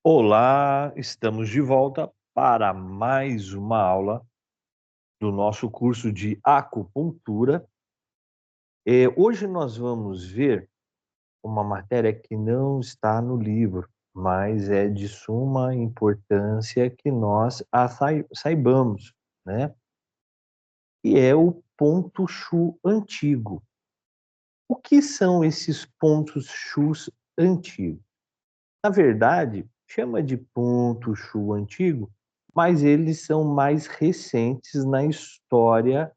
Olá, estamos de volta para mais uma aula do nosso curso de acupuntura. Hoje nós vamos ver uma matéria que não está no livro, mas é de suma importância que nós saibamos, né? E é o ponto Chu antigo. O que são esses pontos Chus antigos? Na verdade, chama de ponto Chu antigo, mas eles são mais recentes na história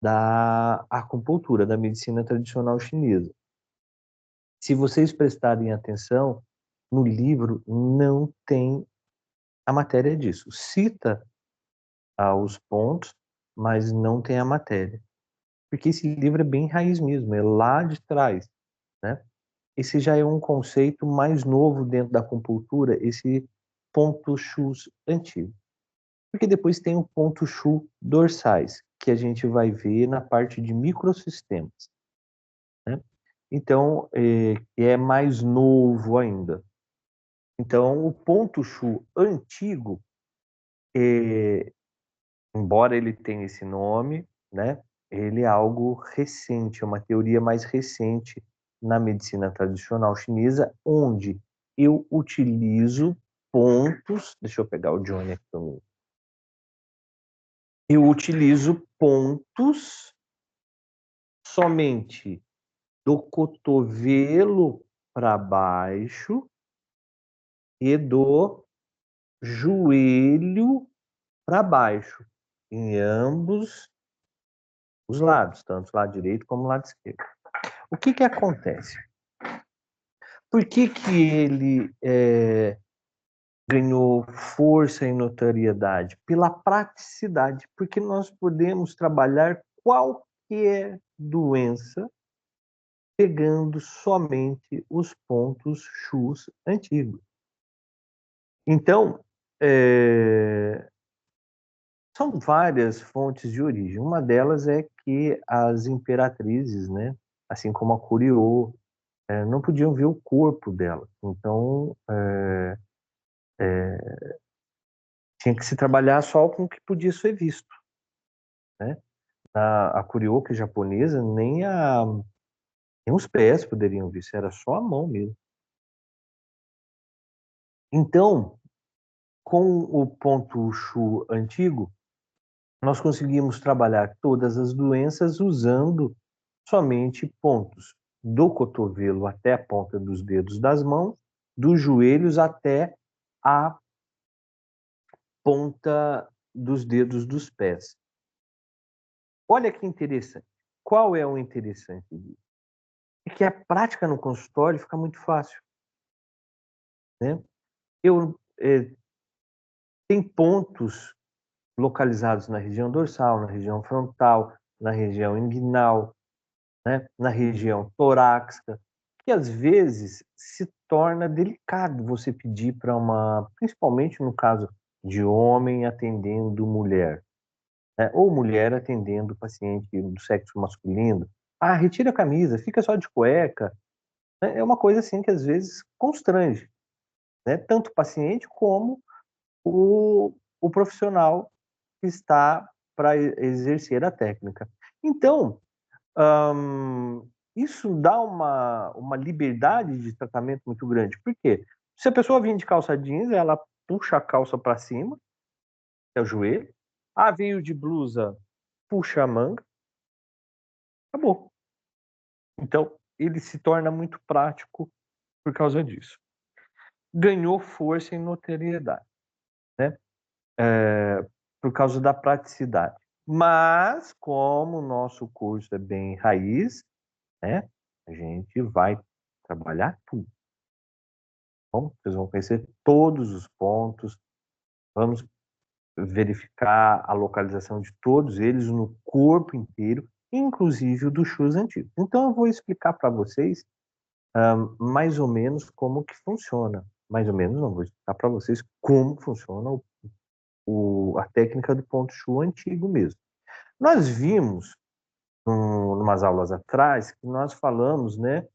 da acupuntura, da medicina tradicional chinesa. Se vocês prestarem atenção, no livro não tem a matéria disso. Cita os pontos, mas não tem a matéria. Porque esse livro é bem raiz mesmo, é lá de trás, né? Esse já é um conceito mais novo dentro da acupuntura, esse ponto Chus antigo. Porque depois tem o ponto Chu dorsais, que a gente vai ver na parte de microsistemas, né? Então, é mais novo ainda. Então, o ponto Chu antigo, embora ele tenha esse nome, né, ele é algo recente, é uma teoria mais recente na medicina tradicional chinesa, onde eu utilizo pontos. Deixa eu pegar o Johnny aqui para mim. Eu utilizo pontos somente do cotovelo para baixo e do joelho para baixo, em ambos os lados, tanto o lado direito como o lado esquerdo. O que acontece? Por que ele ganhou força e notoriedade? Pela praticidade, porque nós podemos trabalhar qualquer doença pegando somente os pontos Chus antigos. Então, são várias fontes de origem. Uma delas é que as imperatrizes, né, assim como a Curiô, não podiam ver o corpo dela. Então, tinha que se trabalhar só com o que podia ser visto, né? A Curiô, que é japonesa, nem os pés poderiam ver, era só a mão mesmo. Então, com o ponto Chu antigo, nós conseguimos trabalhar todas as doenças usando somente pontos do cotovelo até a ponta dos dedos das mãos, dos joelhos até a ponta dos dedos dos pés. Olha que interessante. Qual é o interessante disso? É que a prática no consultório fica muito fácil, né? Tem pontos localizados na região dorsal, na região frontal, na região inguinal, né, na região torácica, que às vezes se torna delicado você pedir para principalmente no caso de homem atendendo mulher, né, ou mulher atendendo paciente do sexo masculino. Retira a camisa, fica só de cueca. Né? É uma coisa assim que às vezes constrange, né, tanto o paciente como o profissional que está para exercer a técnica. Então, isso dá uma liberdade de tratamento muito grande. Por quê? Se a pessoa vir de calça jeans, ela puxa a calça para cima, até o joelho. Veio de blusa, puxa a manga, acabou. Então, ele se torna muito prático por causa disso. Ganhou força e notoriedade, né? Por causa da praticidade. Mas, como o nosso curso é bem raiz, né? A gente vai trabalhar tudo. Bom, vocês vão conhecer todos os pontos, vamos verificar a localização de todos eles no corpo inteiro, inclusive o do Chus antigo. Então eu vou explicar para vocês mais ou menos como que funciona. Mais ou menos, não vou explicar para vocês como funciona a técnica do ponto Chu antigo mesmo. Nós vimos, umas aulas atrás, que nós falamos, né,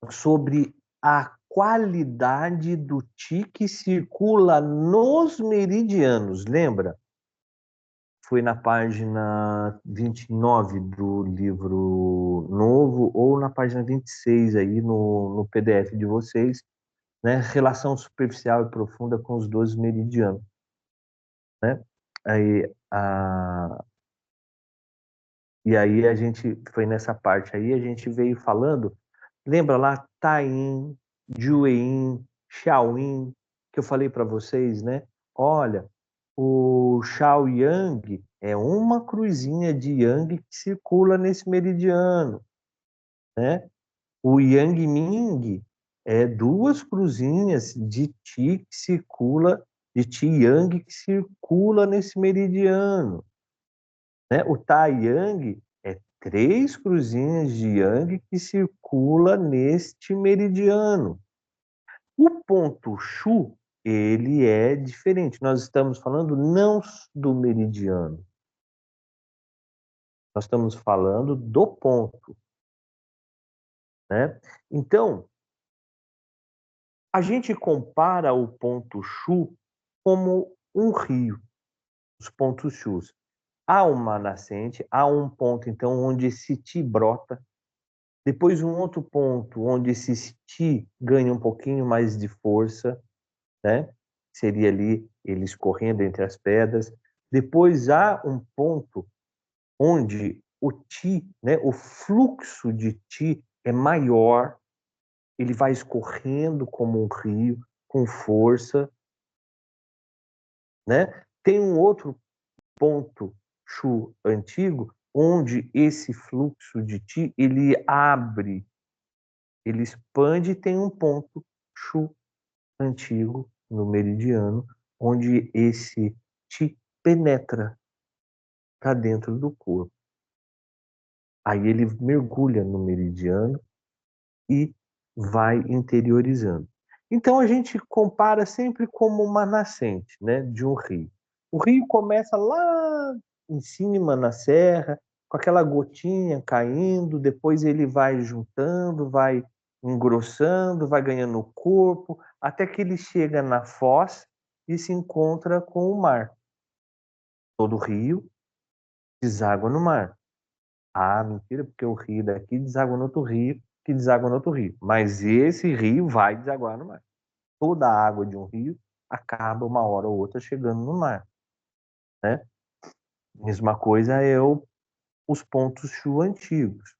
sobre a qualidade do Qi que circula nos meridianos, lembra? Foi na página 29 do livro novo ou na página 26 aí no PDF de vocês, né? Relação superficial e profunda com os 12 meridianos, né? Aí, e aí a gente foi nessa parte aí, a gente veio falando, lembra lá Taiyin, Jueyin, Shaoyin, que eu falei para vocês, né? Olha, o Shaoyang é uma cruzinha de Yang que circula nesse meridiano, né? O Yang Ming é duas cruzinhas de Qi que circula, de Qi Yang que circula nesse meridiano, né? O Taiyang é três cruzinhas de Yang que circula neste meridiano. O ponto Shu, ele é diferente. Nós estamos falando não do meridiano. Nós estamos falando do ponto, né? Então, a gente compara o ponto Shu como um rio, os pontos Shus. Há uma nascente, há um ponto, então, onde esse Ti brota. Depois um outro ponto onde esse Ti ganha um pouquinho mais de força, né? Seria ali ele escorrendo entre as pedras. Depois há um ponto onde o Ti, né, o fluxo de Ti é maior, ele vai escorrendo como um rio, com força, né? Tem um outro ponto Shu antigo, onde esse fluxo de Ti, ele abre, ele expande e tem um ponto Shu antigo no meridiano, onde esse Ti penetra para dentro do corpo. Aí ele mergulha no meridiano e vai interiorizando. Então a gente compara sempre como uma nascente, né, de um rio. O rio começa lá em cima na serra, com aquela gotinha caindo, depois ele vai juntando, vai engrossando, vai ganhando corpo, até que ele chega na foz e se encontra com o mar. Todo rio deságua no mar. Ah, mentira, porque o rio daqui deságua no outro rio, que deságua no outro rio. Mas esse rio vai desaguar no mar. Toda a água de um rio acaba uma hora ou outra chegando no mar, né? Mesma coisa é os pontos Shu antigos.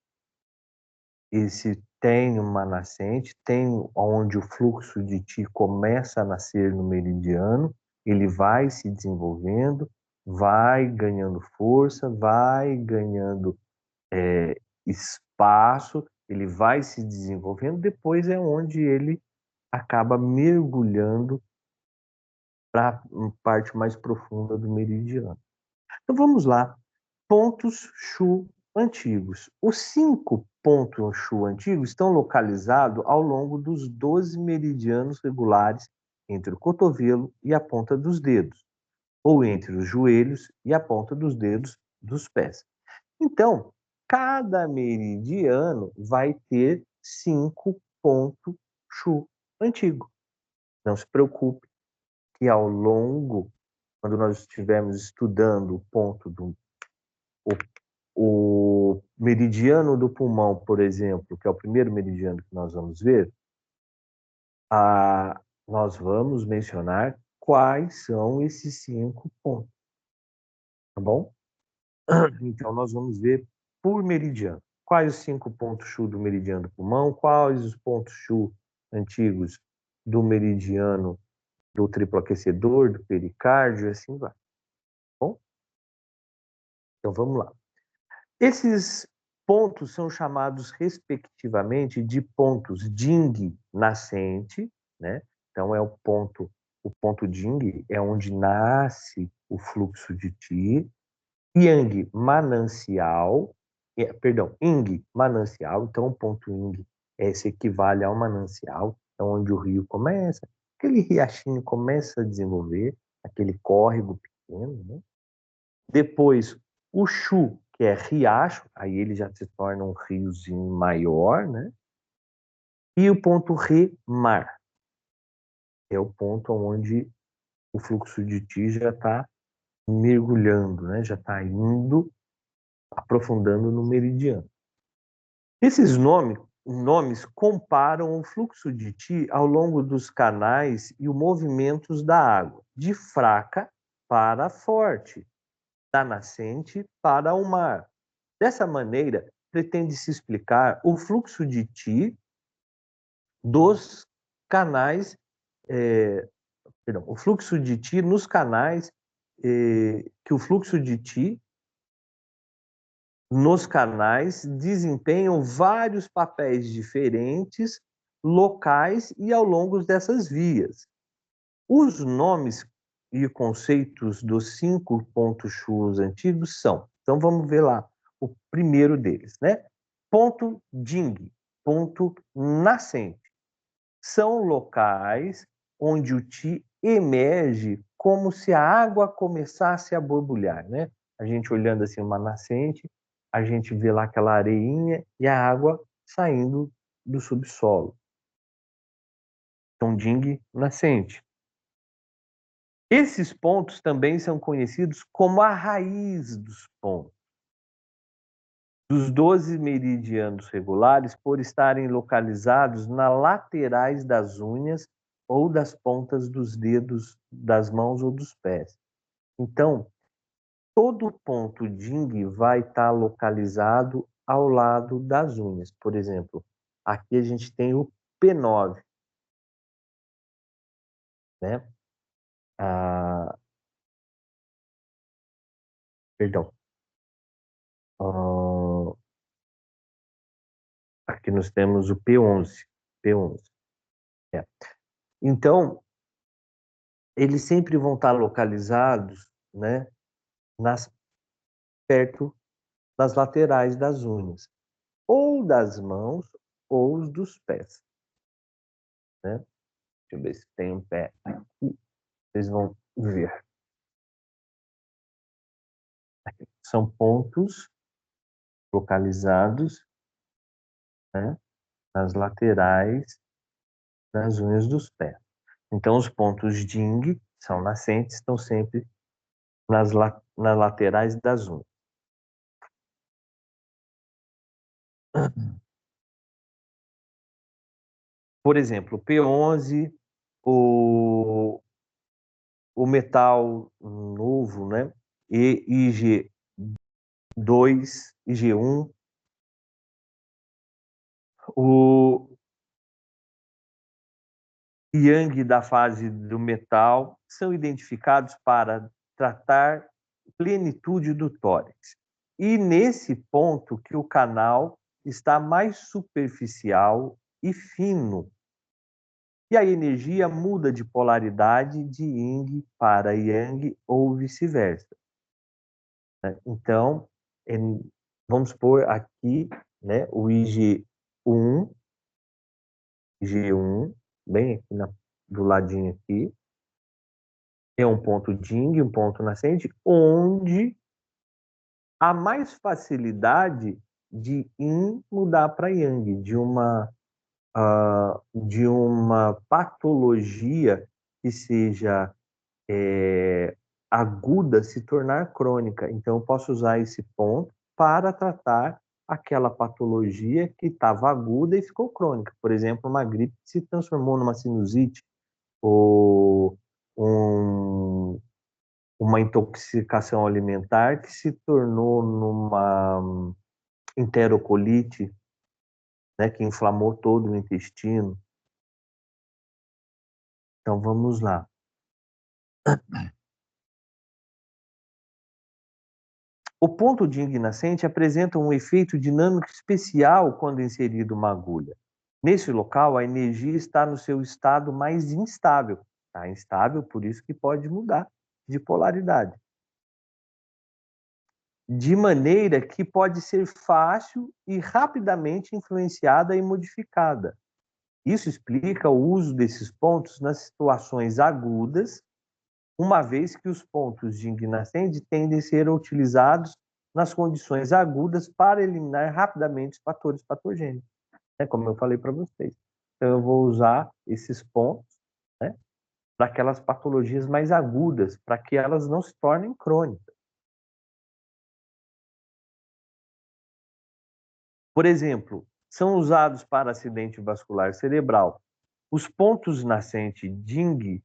Esse tem uma nascente, tem onde o fluxo de Ti começa a nascer no meridiano, ele vai se desenvolvendo, vai ganhando força, vai ganhando espaço, ele vai se desenvolvendo, depois é onde ele acaba mergulhando para a parte mais profunda do meridiano. Então vamos lá. Pontos Shu antigos. Os 5 pontos Shu antigos estão localizados ao longo dos 12 meridianos regulares entre o cotovelo e a ponta dos dedos, ou entre os joelhos e a ponta dos dedos dos pés. Então, cada meridiano vai ter 5 pontos Shu antigo. Não se preocupe que ao longo, quando nós estivermos estudando o ponto do o meridiano do pulmão, por exemplo, que é o primeiro meridiano que nós vamos ver, nós vamos mencionar quais são esses 5 pontos, tá bom? Então, nós vamos ver por meridiano. Quais os 5 pontos Shu do meridiano do pulmão, quais os pontos Shu antigos do meridiano do triplo aquecedor, do pericárdio, e assim vai. Tá bom? Então, vamos lá. Esses pontos são chamados, respectivamente, de pontos Jing nascente, né? Então, o ponto Jing é onde nasce o fluxo de Qi. Yang, manancial, Ing, manancial. Então, o ponto Ing se equivale ao manancial, é onde o rio começa, aquele riachinho começa a desenvolver, aquele córrego pequeno, né? Depois, o Shu, que é riacho, aí ele já se torna um riozinho maior, né? E o ponto Rê-Mar é o ponto onde o fluxo de Ti já está mergulhando, né? Já está indo, aprofundando no meridiano. Esses nomes comparam o fluxo de Ti ao longo dos canais e os movimentos da água, de fraca para forte, da nascente para o mar. Dessa maneira, pretende-se explicar o fluxo de Ti dos canais, o fluxo de Ti nos canais, que o fluxo de Ti nos canais desempenham vários papéis diferentes, locais e ao longo dessas vias. Os nomes e conceitos dos 5 pontos chuos antigos são, então vamos ver lá, o primeiro deles, né? Ponto Ding, ponto nascente. São locais onde o Ti emerge como se a água começasse a borbulhar, né? A gente olhando assim uma nascente, a gente vê lá aquela areinha e a água saindo do subsolo. Então, Ding nascente. Esses pontos também são conhecidos como a raiz dos pontos, dos 12 meridianos regulares, por estarem localizados nas laterais das unhas ou das pontas dos dedos das mãos ou dos pés. Então, todo ponto Ding vai estar localizado ao lado das unhas. Por exemplo, aqui a gente tem o P9, né? Perdão. Aqui nós temos o P11. P11. É. Então, eles sempre vão estar localizados, né, perto das laterais das unhas, ou das mãos ou dos pés, né? Deixa eu ver se tem um pé aqui, vocês vão ver. Aqui. São pontos localizados, né, nas laterais das unhas dos pés. Então, os pontos Ding são nascentes, estão sempre nas laterais das unhas. Por exemplo, o P11, o metal novo, né? E IG2, IG1, o Yang da fase do metal, são identificados para tratar plenitude do tórax. E nesse ponto que o canal está mais superficial e fino. E a energia muda de polaridade de Yin para Yang ou vice-versa. Então, vamos pôr aqui, né, o IG1, G1, bem aqui do ladinho aqui, é um ponto Ding, um ponto nascente, onde há mais facilidade de Yin mudar para Yang, de uma patologia que seja aguda se tornar crônica. Então, eu posso usar esse ponto para tratar aquela patologia que estava aguda e ficou crônica. Por exemplo, uma gripe que se transformou numa sinusite ou uma intoxicação alimentar que se tornou numa enterocolite, né, que inflamou todo o intestino. Então, vamos lá. O ponto Ding nascente apresenta um efeito dinâmico especial quando inserido uma agulha. Nesse local, a energia está no seu estado mais instável. Está instável, por isso que pode mudar de polaridade. De maneira que pode ser fácil e rapidamente influenciada e modificada. Isso explica o uso desses pontos nas situações agudas, uma vez que os pontos de Ding nascente tendem a ser utilizados nas condições agudas para eliminar rapidamente os fatores patogênicos, né? Como eu falei para vocês. Então, eu vou usar esses pontos, né, para aquelas patologias mais agudas, para que elas não se tornem crônicas. Por exemplo, são usados para acidente vascular cerebral os pontos nascente DING,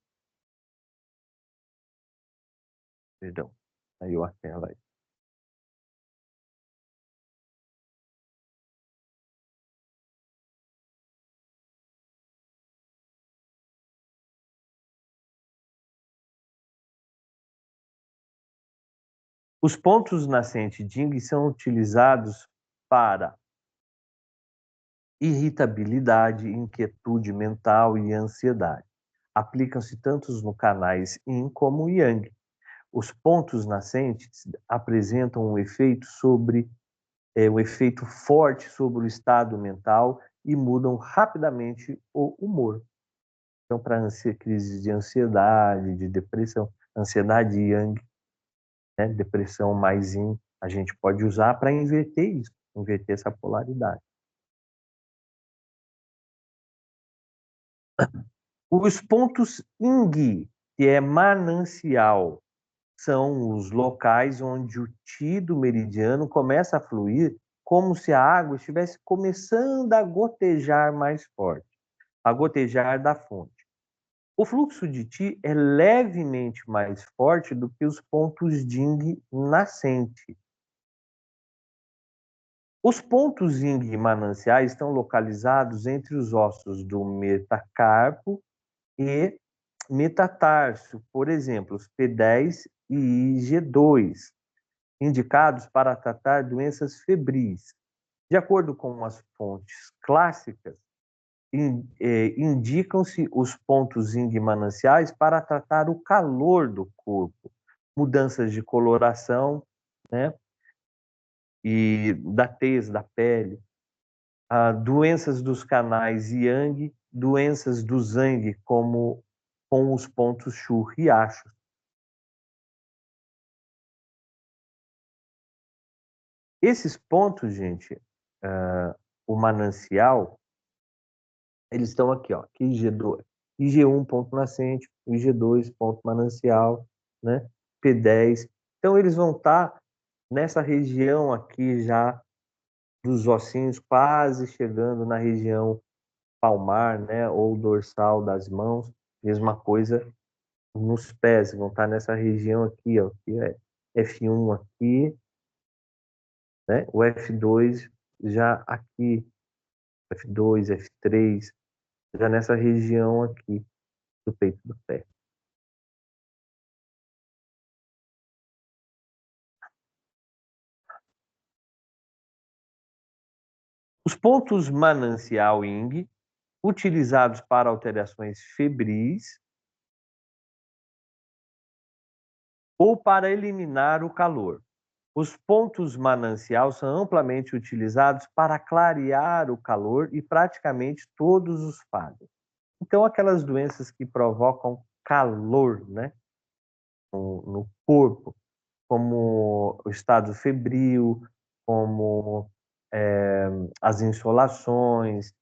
perdão, saiu a tela aí. Os pontos nascente DING são utilizados para irritabilidade, inquietude mental e ansiedade. Aplicam-se tanto no canais Yin como Yang. Os pontos nascentes apresentam um efeito forte sobre o estado mental e mudam rapidamente o humor. Então, para crises de ansiedade, de depressão, ansiedade Yang, né, depressão mais Yin, a gente pode usar para inverter isso, inverter essa polaridade. Os pontos Yin, que é manancial, são os locais onde o Qi do meridiano começa a fluir como se a água estivesse começando a gotejar mais forte, a gotejar da fonte. O fluxo de Qi é levemente mais forte do que os pontos Jing nascente. Os pontos Jing mananciais estão localizados entre os ossos do metacarpo e metatarso, por exemplo, os P10 e IG2, indicados para tratar doenças febris. De acordo com as fontes clássicas, indicam-se os pontos Yin mananciais para tratar o calor do corpo, mudanças de coloração, né, e da tez da pele, doenças dos canais Yang, doenças do Zhang, como com os pontos Shu riachos. Esses pontos, gente, o manancial, eles estão aqui, ó, IG2, IG1 ponto nascente, IG2 ponto manancial, né? P10. Então eles vão estar nessa região aqui já dos ossinhos, quase chegando na região palmar, né, ou dorsal das mãos. Mesma coisa nos pés, vão estar nessa região aqui, ó, que é F1 aqui, né? O F2 já aqui, F2, F3, já nessa região aqui do peito do pé. Os pontos manancial Ing, utilizados para alterações febris ou para eliminar o calor. Os pontos manancial são amplamente utilizados para clarear o calor e praticamente todos os fazem. Então, aquelas doenças que provocam calor, né, no corpo, como o estado febril, como as insolações.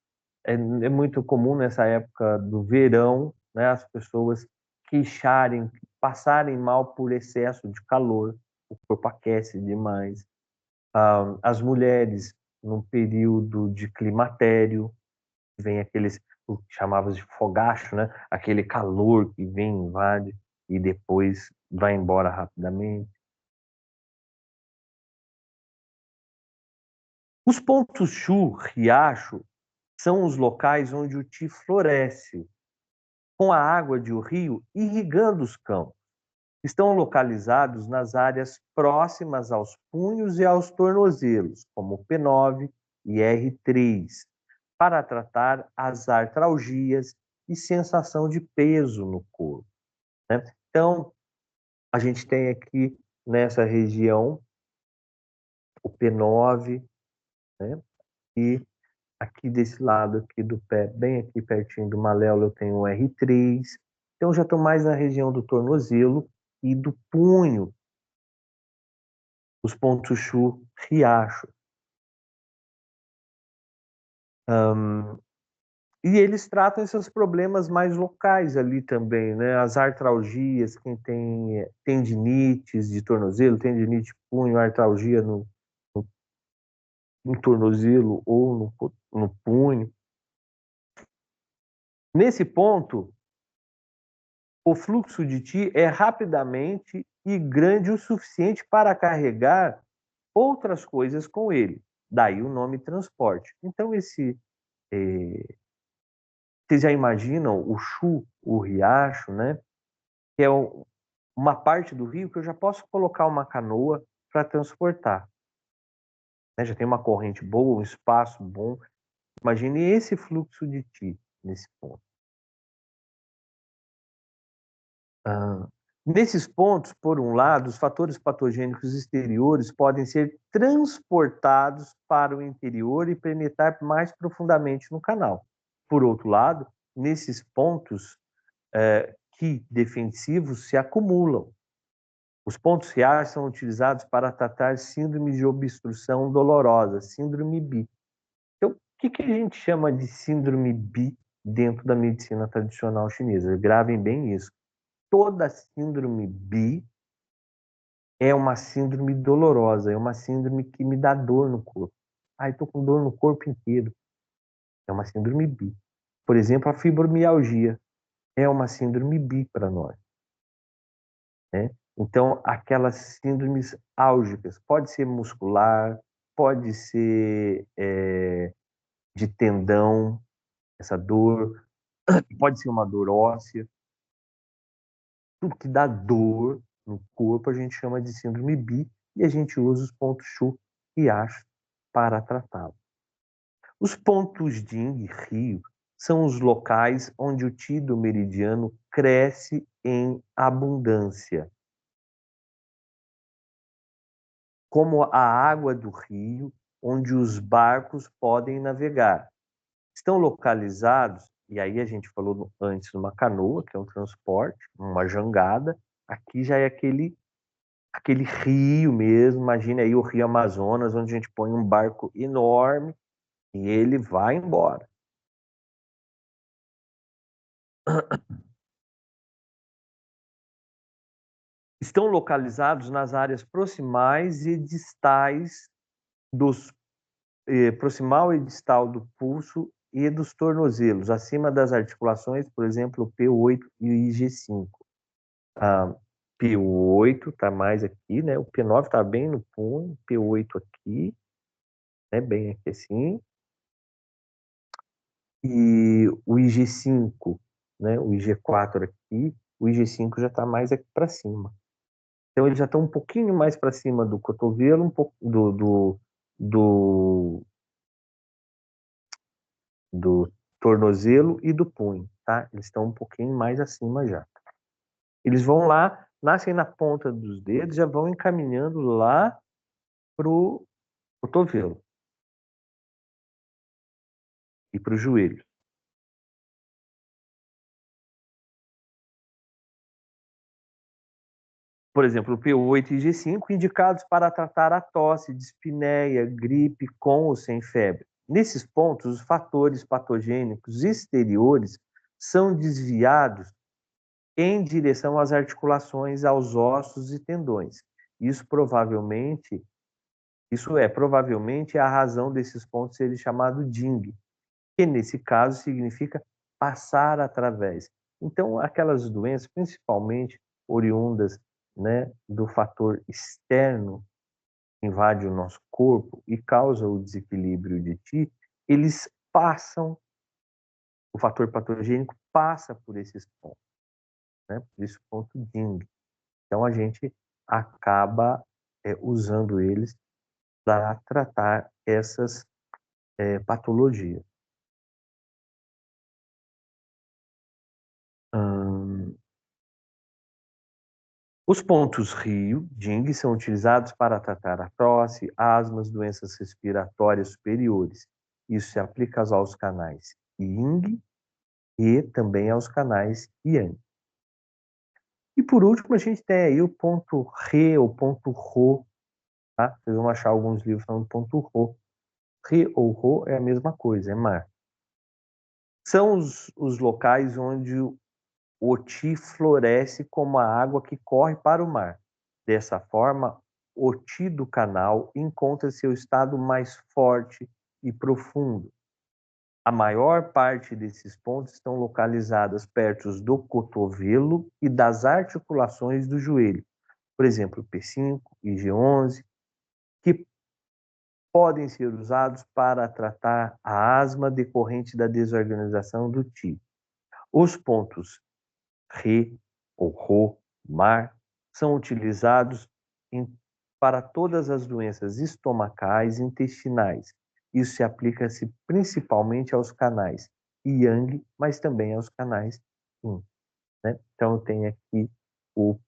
É muito comum nessa época do verão, né, as pessoas queixarem, passarem mal por excesso de calor, o corpo aquece demais. As mulheres, no período de climatério, vem aqueles, o que chamávamos de fogacho, né, aquele calor que vem, invade e depois vai embora rapidamente. Os pontos Chu, riacho, são os locais onde o Ti floresce, com a água de um rio irrigando os campos. Estão localizados nas áreas próximas aos punhos e aos tornozelos, como P9 e R3, para tratar as artralgias e sensação de peso no corpo, né? Então, a gente tem aqui nessa região o P9, né? E aqui desse lado aqui do pé, bem aqui pertinho do maléolo, eu tenho o R3. Então, já estou mais na região do tornozelo e do punho, os pontos Chu, riacho. E eles tratam esses problemas mais locais ali também, né? As artralgias, quem tem tendinites de tornozelo, tendinite de punho, artralgia no tornozelo ou no punho. Nesse ponto, o fluxo de Qi é rapidamente e grande o suficiente para carregar outras coisas com ele. Daí o nome transporte. Então, vocês já imaginam o Chu, o riacho, né? Que é uma parte do rio que eu já posso colocar uma canoa para transportar. Né? Já tem uma corrente boa, um espaço bom. Imagine esse fluxo de Qi nesse ponto. Nesses pontos, por um lado, os fatores patogênicos exteriores podem ser transportados para o interior e penetrar mais profundamente no canal. Por outro lado, nesses pontos que defensivos se acumulam. Os pontos reais são utilizados para tratar síndrome de obstrução dolorosa, síndrome BI. Então, o que a gente chama de síndrome BI dentro da medicina tradicional chinesa? Gravem bem isso. Toda síndrome BI é uma síndrome dolorosa, é uma síndrome que me dá dor no corpo. Estou com dor no corpo inteiro. É uma síndrome BI. Por exemplo, a fibromialgia é uma síndrome BI para nós. Né? Então, aquelas síndromes álgicas, pode ser muscular, pode ser de tendão, essa dor, pode ser uma dor óssea. Tudo que dá dor no corpo a gente chama de síndrome BI e a gente usa os pontos Chu e Acho para tratá-lo. Os pontos Jing e Rio são os locais onde o Qi do meridiano cresce em abundância, como a água do rio, onde os barcos podem navegar. Estão localizados, e aí a gente falou antes numa canoa, que é um transporte, uma jangada, aqui já é aquele rio mesmo, imagina aí o Rio Amazonas, onde a gente põe um barco enorme e ele vai embora. Estão localizados nas áreas proximais e distais proximal e distal do pulso e dos tornozelos, acima das articulações, por exemplo, o P8 e o IG5. A P8 está mais aqui, né? O P9 está bem no punho, P8 aqui, né? Bem aqui assim. E o IG5, né? O IG4 aqui, o IG5 já está mais aqui para cima. Então ele já está um pouquinho mais para cima do cotovelo, um pouco do tornozelo e do punho, tá? Eles estão um pouquinho mais acima já. Eles vão lá, nascem na ponta dos dedos, já vão encaminhando lá pro cotovelo e pro joelho. Por exemplo, o P8 e G5 indicados para tratar a tosse, dispneia, gripe com ou sem febre. Nesses pontos, os fatores patogênicos exteriores são desviados em direção às articulações, aos ossos e tendões. Isso é provavelmente a razão desses pontos serem chamados Jing, que nesse caso significa passar através. Então, aquelas doenças, principalmente oriundas, né, do fator externo que invade o nosso corpo e causa o desequilíbrio de Qi, eles passam, o fator patogênico passa por esses pontos, né, por esse ponto Jing. Então, a gente acaba usando eles para tratar essas patologias. Os pontos Rio, Jing, são utilizados para tratar a tosse, asmas, doenças respiratórias superiores. Isso se aplica aos canais Ying e também aos canais Yang. E por último, a gente tem aí o ponto Re, ou ponto Ro, tá? Vocês vão achar alguns livros falando ponto Ro. Re ou Ro é a mesma coisa, é mar. São os locais onde o Oti floresce como a água que corre para o mar. Dessa forma, o Oti do canal encontra seu estado mais forte e profundo. A maior parte desses pontos estão localizadas perto do cotovelo e das articulações do joelho. Por exemplo, P5 e G11, que podem ser usados para tratar a asma decorrente da desorganização do Ti. Os pontos Re ou Ro, Mar, são utilizados para todas as doenças estomacais e intestinais. Isso se aplica-se principalmente aos canais Yang, mas também aos canais Yin, né? Então, eu tenho aqui o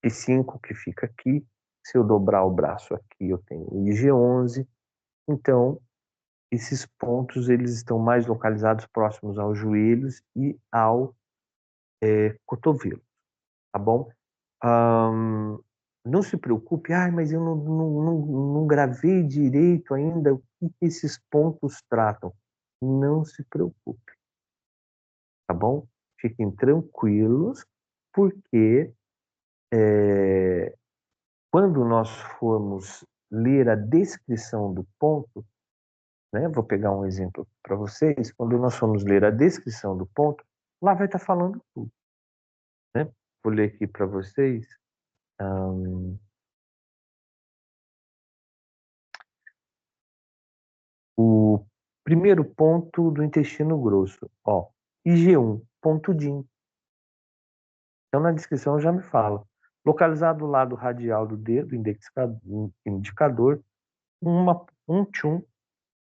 P5 que fica aqui. Se eu dobrar o braço aqui, eu tenho o IG11. Então, esses pontos eles estão mais localizados próximos aos joelhos e ao cotovelo, tá bom? Não se preocupe, mas eu não gravei direito ainda o que esses pontos tratam. Não se preocupe, tá bom? Fiquem tranquilos, porque quando nós formos ler a descrição do ponto, né? Vou pegar um exemplo para vocês. Quando nós formos ler a descrição do ponto, lá vai estar falando tudo, né? Vou ler aqui para vocês. O primeiro ponto do intestino grosso, ó, IG1, ponto DIN. Então, na descrição já me fala. Localizado do lado radial do dedo indicador, um tchum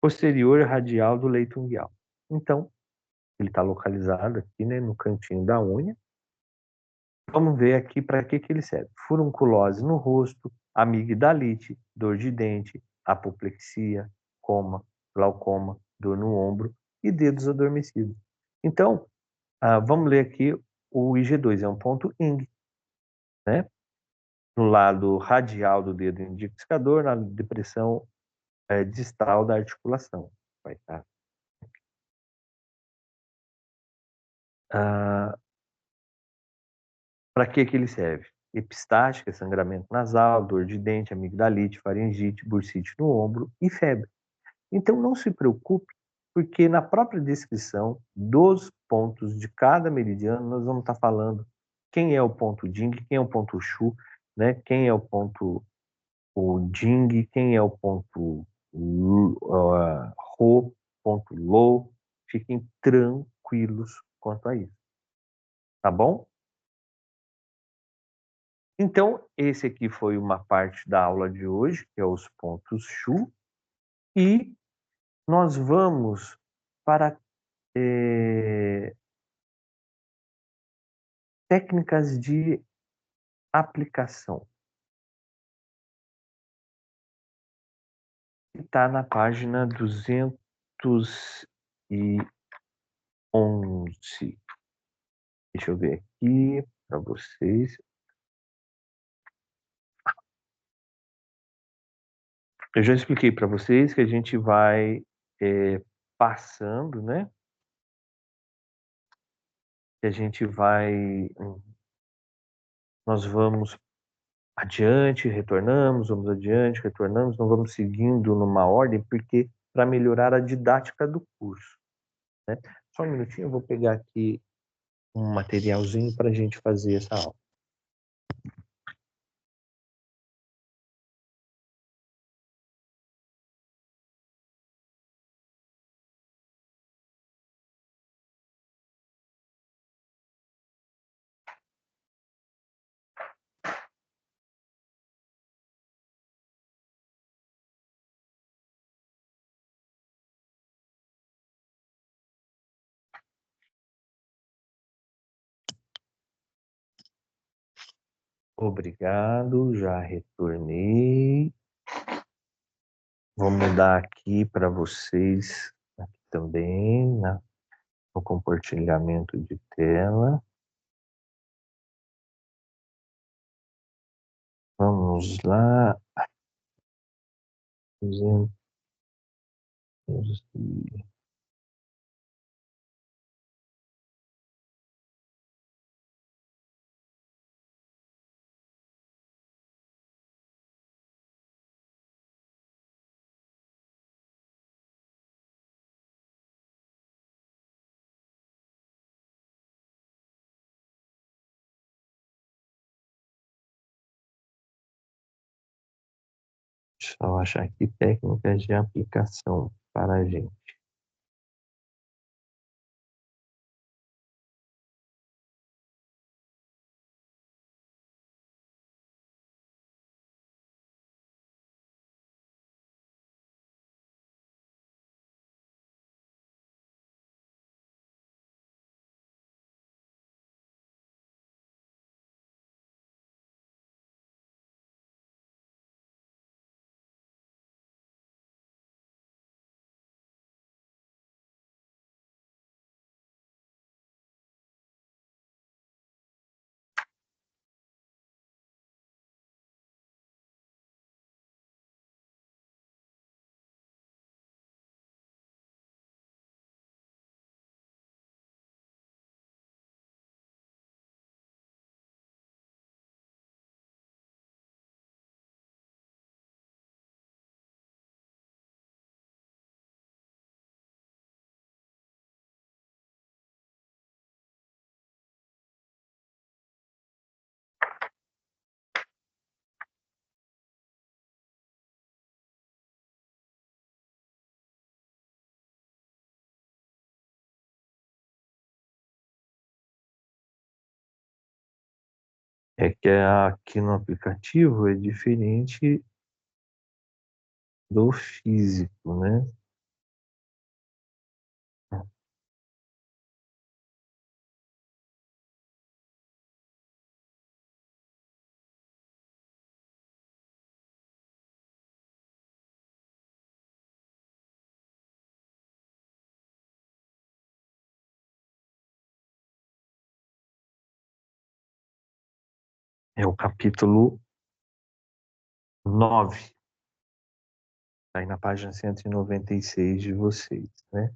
posterior radial do leito unguial. Então, ele está localizado aqui, né, no cantinho da unha. Vamos ver aqui para que ele serve. Furunculose no rosto, amigdalite, dor de dente, apoplexia, coma, glaucoma, dor no ombro e dedos adormecidos. Então, vamos ler aqui o IG2, é um ponto ING, né? No lado radial do dedo indicador, na depressão distal da articulação. Vai estar. Para que ele serve? Epistática, sangramento nasal, dor de dente, amigdalite, faringite, bursite no ombro e febre. Então não se preocupe, porque na própria descrição dos pontos de cada meridiano nós vamos estar falando quem é o ponto Ding, quem é o ponto Shu, né? Quem é o ponto Ding, quem é o ponto Ro, ponto Lo. Fiquem tranquilos quanto a isso, tá bom? Então, esse aqui foi uma parte da aula de hoje, que é os pontos Shu, e nós vamos para técnicas de aplicação, que está na página 211. Deixa eu ver aqui para vocês. Eu já expliquei para vocês que a gente vai passando, né? Que a gente vai... Nós vamos adiante, retornamos, vamos adiante, retornamos, não vamos seguindo numa ordem, porque para melhorar a didática do curso, né? Só um minutinho, eu vou pegar aqui um materialzinho para a gente fazer essa aula. Obrigado, já retornei. Vou mudar aqui para vocês aqui também, né, no compartilhamento de tela. Vamos lá. Deixa eu só achar aqui técnicas de aplicação para a gente. É que aqui no aplicativo é diferente do físico, né? É o capítulo 9, tá aí na página 196 de vocês, né?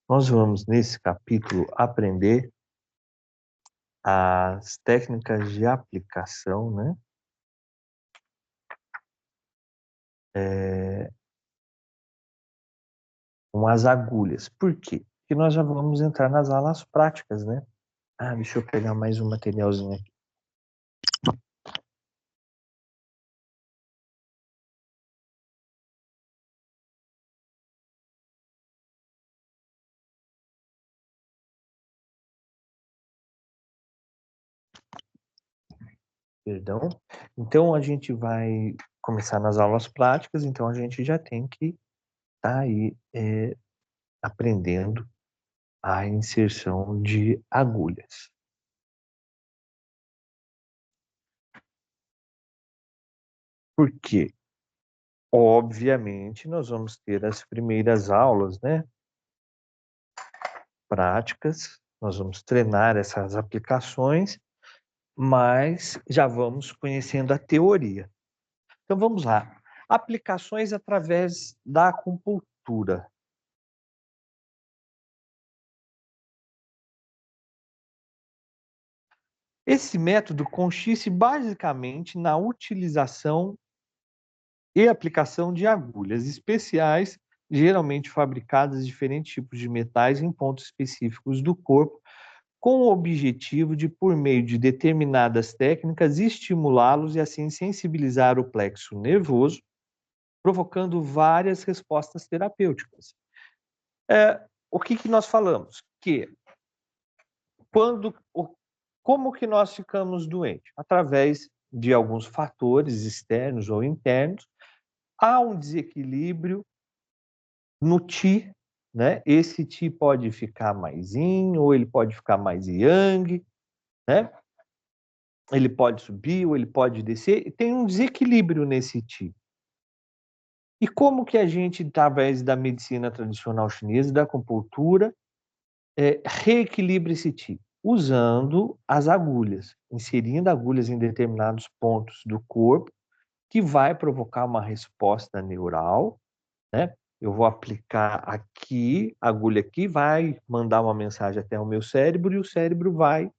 Nós vamos, nesse capítulo, aprender as técnicas de aplicação, né? Com as agulhas. Por quê? Porque nós já vamos entrar nas aulas práticas, né? Ah, deixa eu pegar mais um materialzinho aqui. Perdão. Então, a gente vai começar nas aulas práticas, então a gente já tem que estar aí aprendendo a inserção de agulhas. Por quê? Obviamente, nós vamos ter as primeiras aulas, né, práticas, nós vamos treinar essas aplicações, mas já vamos conhecendo a teoria. Então vamos lá. Aplicações através da acupuntura. Esse método consiste basicamente na utilização e aplicação de agulhas especiais, geralmente fabricadas de diferentes tipos de metais em pontos específicos do corpo, com o objetivo de, por meio de determinadas técnicas, estimulá-los e assim sensibilizar o plexo nervoso, provocando várias respostas terapêuticas. O que nós falamos? Que quando, como que nós ficamos doentes? Através de alguns fatores externos ou internos, há um desequilíbrio no Qi, né? Esse Qi pode ficar mais yin ou ele pode ficar mais yang, né? Ele pode subir ou ele pode descer, e tem um desequilíbrio nesse Qi. E como que a gente, através da medicina tradicional chinesa, da acupuntura, reequilibra esse Qi? Usando as agulhas, inserindo agulhas em determinados pontos do corpo, que vai provocar uma resposta neural, né? Eu vou aplicar aqui, a agulha aqui, vai mandar uma mensagem até o meu cérebro e o cérebro vai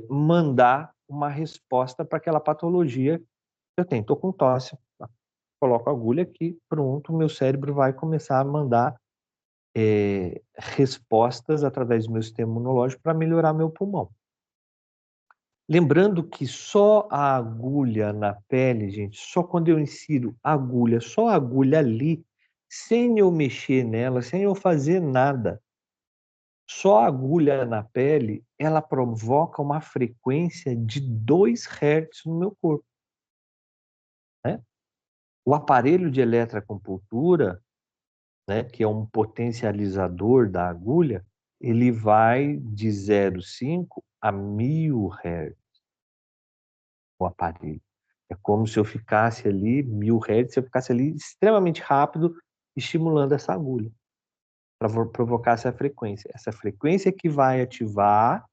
mandar uma resposta para aquela patologia que eu tenho. Estou com tosse, coloco a agulha aqui, pronto, o meu cérebro vai começar a mandar respostas através do meu sistema imunológico para melhorar meu pulmão. Lembrando que só a agulha na pele, gente, só quando eu insiro agulha, só a agulha ali, sem eu mexer nela, sem eu fazer nada, só a agulha na pele, ela provoca uma frequência de 2 Hz no meu corpo, né. O aparelho de eletroacupuntura, né, que é um potencializador da agulha, ele vai de 0,5 a 1000 Hz, o aparelho. É como se eu ficasse ali 1000 Hz, se eu ficasse ali extremamente rápido estimulando essa agulha, para provocar essa frequência. Essa frequência que vai ativar,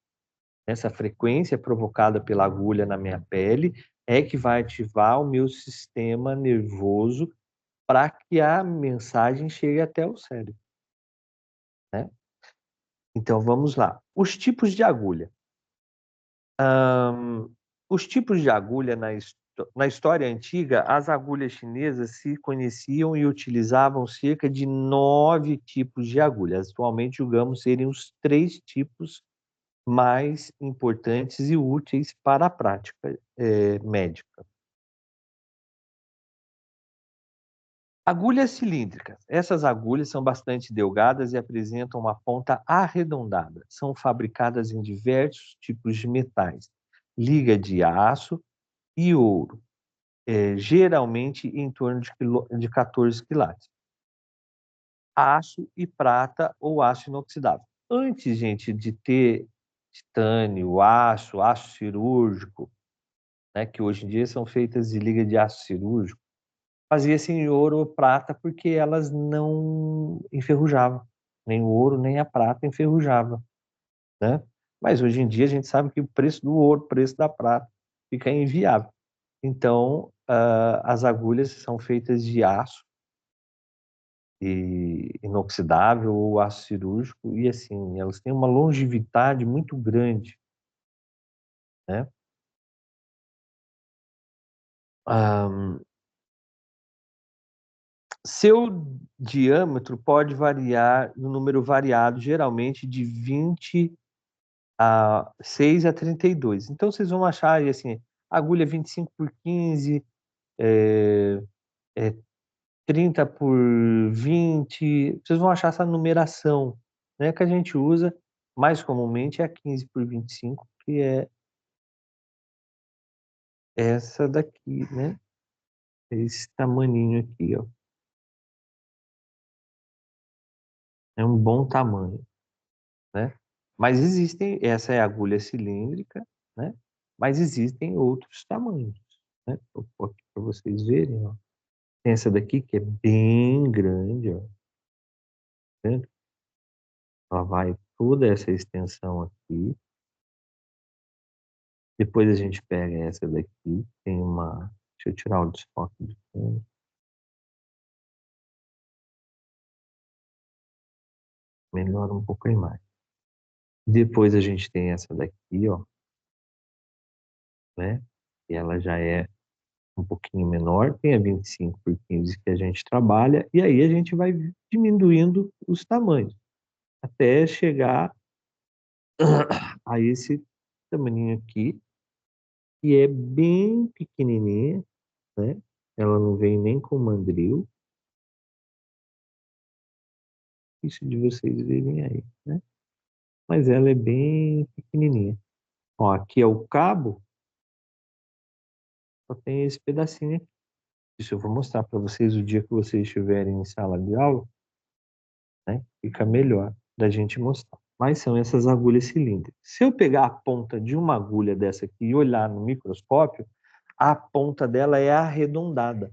essa frequência provocada pela agulha na minha pele, é que vai ativar o meu sistema nervoso para que a mensagem chegue até o cérebro, né. Então vamos lá, os tipos de agulha. Os tipos de agulha na história antiga, as agulhas chinesas se conheciam e utilizavam cerca de 9 tipos de agulha. Atualmente julgamos serem os 3 tipos mais importantes e úteis para a prática, médica. Agulhas cilíndricas. Essas agulhas são bastante delgadas e apresentam uma ponta arredondada. São fabricadas em diversos tipos de metais, liga de aço e ouro, geralmente em torno de 14 quilates. Aço e prata ou aço inoxidável. Antes, gente, de ter titânio, aço cirúrgico, né, que hoje em dia são feitas de liga de aço cirúrgico, fazia-se em ouro ou prata porque elas não enferrujavam. Nem o ouro, nem a prata enferrujava, né. Mas hoje em dia a gente sabe que o preço do ouro, o preço da prata fica inviável. Então, as agulhas são feitas de aço inoxidável ou aço cirúrgico e, assim, elas têm uma longevidade muito grande, né. Hã, Seu diâmetro pode variar no número variado, geralmente de 20 a 6 a 32. Então vocês vão achar aí, assim, agulha 25 por 15, eh eh, 30 por 20, vocês vão achar essa numeração, né, que a gente usa mais comumente é a 15 por 25, que é essa daqui, né, esse tamaninho aqui, ó, é um bom tamanho, né. Mas existem, essa é a agulha cilíndrica, né, mas existem outros tamanhos, né. Vou pôr aqui para vocês verem, ó. Tem essa daqui que é bem grande, ó, tá vendo? Ela vai toda essa extensão aqui. Depois a gente pega essa daqui, tem uma, deixa eu tirar o desfoque de fundo, melhora um pouco a imagem. Depois a gente tem essa daqui, ó, né, e ela já é um pouquinho menor, tem a 25 por 15 que a gente trabalha, e aí a gente vai diminuindo os tamanhos, até chegar a esse tamaninho aqui, que é bem pequenininha, né, ela não vem nem com mandril, isso de vocês verem aí, né, mas ela é bem pequenininha. Ó, aqui é o cabo, só tem esse pedacinho aqui. Isso eu vou mostrar para vocês o dia que vocês estiverem em sala de aula, né, fica melhor da gente mostrar. Mas são essas agulhas cilíndricas. Se eu pegar a ponta de uma agulha dessa aqui e olhar no microscópio, a ponta dela é arredondada.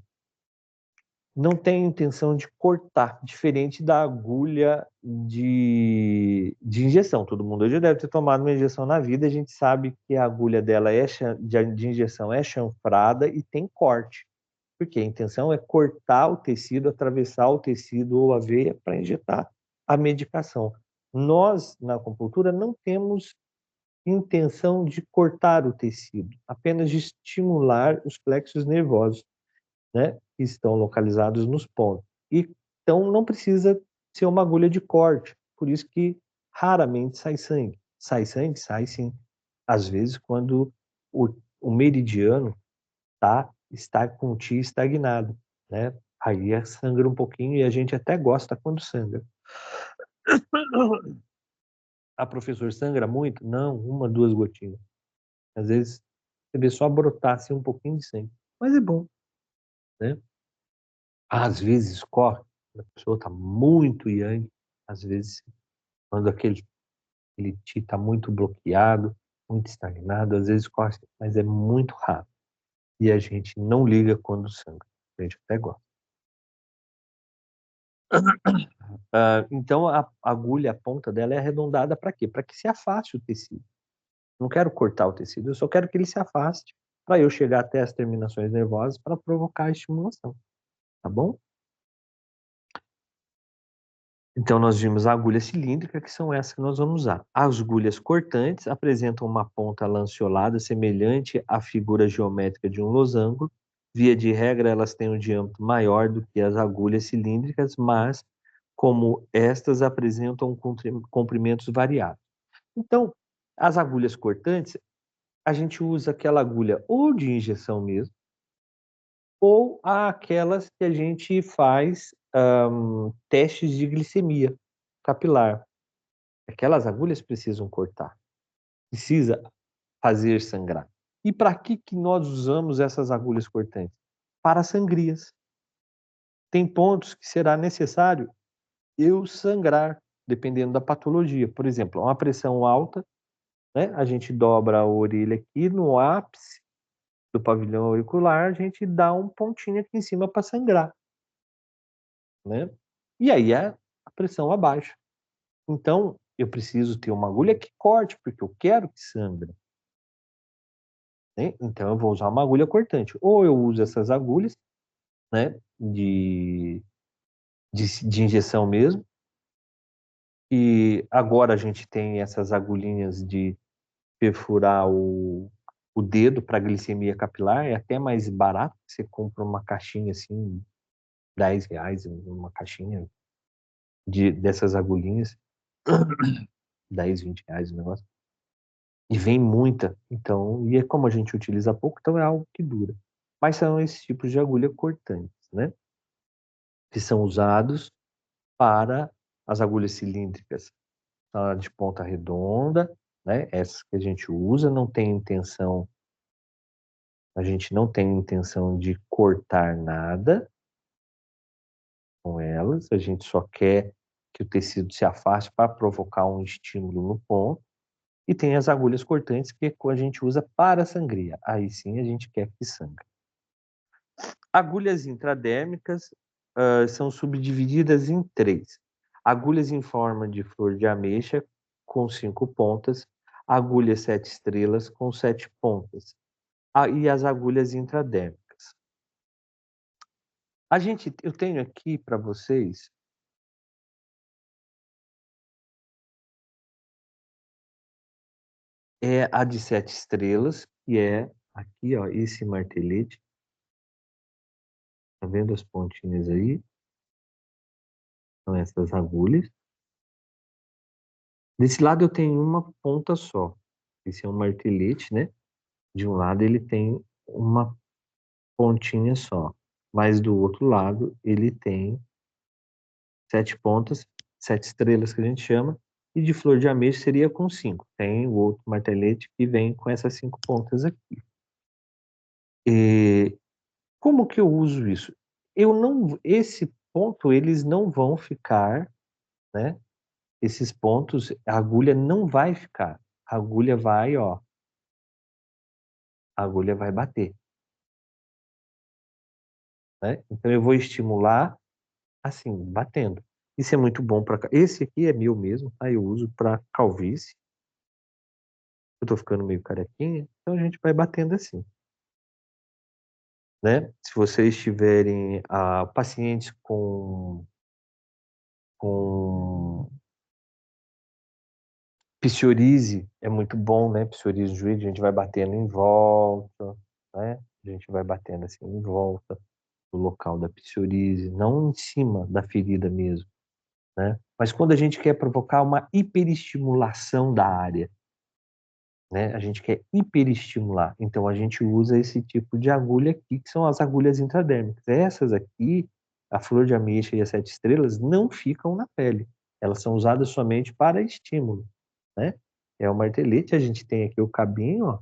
Não tem intenção de cortar, diferente da agulha de injeção. Todo mundo já deve ter tomado uma injeção na vida, a gente sabe que a agulha dela de injeção é chanfrada e tem corte, porque a intenção é cortar o tecido, atravessar o tecido ou a veia para injetar a medicação. Nós, na acupuntura, não temos intenção de cortar o tecido, apenas de estimular os plexos nervosos, né, que estão localizados nos pontos. E então não precisa ser uma agulha de corte, por isso que raramente sai sangue. Sai sangue? Sai sim. Às vezes quando o meridiano está com o tio estagnado, né? Aí sangra um pouquinho e a gente até gosta quando sangra. Ah, professor, sangra muito? Não, 1, 2 gotinhas. Às vezes você vê só brotar assim um pouquinho de sangue, mas é bom, né? Às vezes corre, a pessoa está muito yang, às vezes quando aquele ti está muito bloqueado, muito estagnado, às vezes corre, mas é muito raro. E a gente não liga quando sangra, a gente até gosta. Então a agulha, a ponta dela é arredondada para quê? Para que se afaste o tecido. Não quero cortar o tecido, eu só quero que ele se afaste para eu chegar até as terminações nervosas para provocar a estimulação, tá bom? Então nós vimos a agulha cilíndrica, que são essas que nós vamos usar. As agulhas cortantes apresentam uma ponta lanceolada semelhante à figura geométrica de um losango. Via de regra, elas têm um diâmetro maior do que as agulhas cilíndricas, mas como estas apresentam comprimentos variados. Então, as agulhas cortantes, a gente usa aquela agulha ou de injeção mesmo, ou aquelas que a gente faz testes de glicemia capilar. Aquelas agulhas precisam cortar, precisa fazer sangrar. E para que nós usamos essas agulhas cortantes? Para sangrias. Tem pontos que será necessário eu sangrar, dependendo da patologia. Por exemplo, uma pressão alta, né? A gente dobra a orelha aqui no ápice do pavilhão auricular, a gente dá um pontinho aqui em cima para sangrar, né? E aí a pressão abaixa. Então, eu preciso ter uma agulha que corte, porque eu quero que sangre, né? Então, eu vou usar uma agulha cortante. Ou eu uso essas agulhas, né, de injeção mesmo, e agora a gente tem essas agulhinhas de perfurar o dedo para glicemia capilar, é até mais barato, você compra uma caixinha assim, R$ 10, uma caixinha dessas agulhinhas, 10, R$ 20 o negócio. E vem muita, então, e é como a gente utiliza pouco, então é algo que dura. Mas são esses tipos de agulha cortantes, né? Que são usados para as agulhas cilíndricas, de ponta redonda, né? Essas que a gente usa, não tem intenção, a gente não tem intenção de cortar nada com elas, a gente só quer que o tecido se afaste para provocar um estímulo no ponto. E tem as agulhas cortantes que a gente usa para sangria. Aí sim a gente quer que sangre. Agulhas intradérmicas são subdivididas em 3. Agulhas em forma de flor de ameixa, com 5 pontas. Agulhas 7 estrelas, com 7 pontas. E as agulhas intradérmicas. Eu tenho aqui para vocês a de 7 estrelas, que é aqui, ó, esse martelete. Tá vendo as pontinhas aí? São essas agulhas. Desse lado eu tenho uma ponta só. Esse é um martelete, né? De um lado ele tem uma pontinha só, mas do outro lado ele tem 7 pontas, 7 estrelas que a gente chama, e de flor de ameixa seria com 5. Tem o outro martelete que vem com essas 5 pontas aqui. E como que eu uso isso? Esse ponto eles não vão ficar, né? Esses pontos, a agulha não vai ficar. A agulha vai, ó, a agulha vai bater, né? Então eu vou estimular assim, batendo. Isso é muito bom para. Esse aqui é meu mesmo, tá? Eu uso para calvície. Eu tô ficando meio carequinha, então a gente vai batendo assim, né? Se vocês tiverem pacientes com psoríase, é muito bom, né? Psoríase do joelho, a gente vai batendo em volta, né? A gente vai batendo assim em volta do local da psoríase, não em cima da ferida mesmo, né? Mas quando a gente quer provocar uma hiperestimulação da área, né? A gente quer hiperestimular, então a gente usa esse tipo de agulha aqui, que são as agulhas intradérmicas. Essas aqui, a flor de ameixa e as 7 estrelas, não ficam na pele. Elas são usadas somente para estímulo, né? É o martelete, a gente tem aqui o cabinho, ó,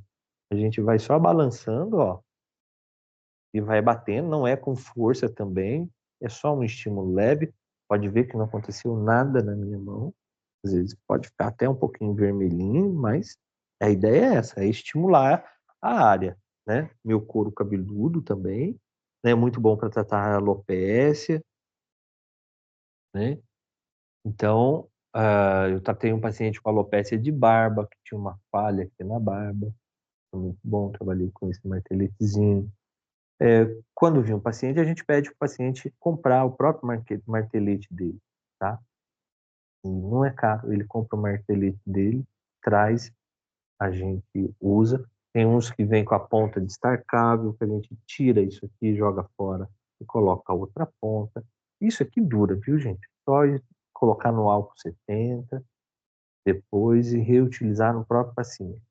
a gente vai só balançando, ó, e vai batendo, não é com força também, é só um estímulo leve. Pode ver que não aconteceu nada na minha mão. Às vezes pode ficar até um pouquinho vermelhinho, mas a ideia é essa, é estimular a área, né? Meu couro cabeludo também, né? Muito bom para tratar a alopécia, né? Então, eu tratei um paciente com alopécia de barba, que tinha uma falha aqui na barba. Foi muito bom, trabalhei com esse marteletezinho. Quando vem um paciente, a gente pede para o paciente comprar o próprio martelete dele, tá? E não é caro, ele compra o martelete dele, traz, a gente usa. Tem uns que vem com a ponta destarcável, que a gente tira isso aqui, joga fora e coloca a outra ponta. Isso aqui dura, viu, gente? Só colocar no álcool 70, depois e reutilizar no próprio paciente.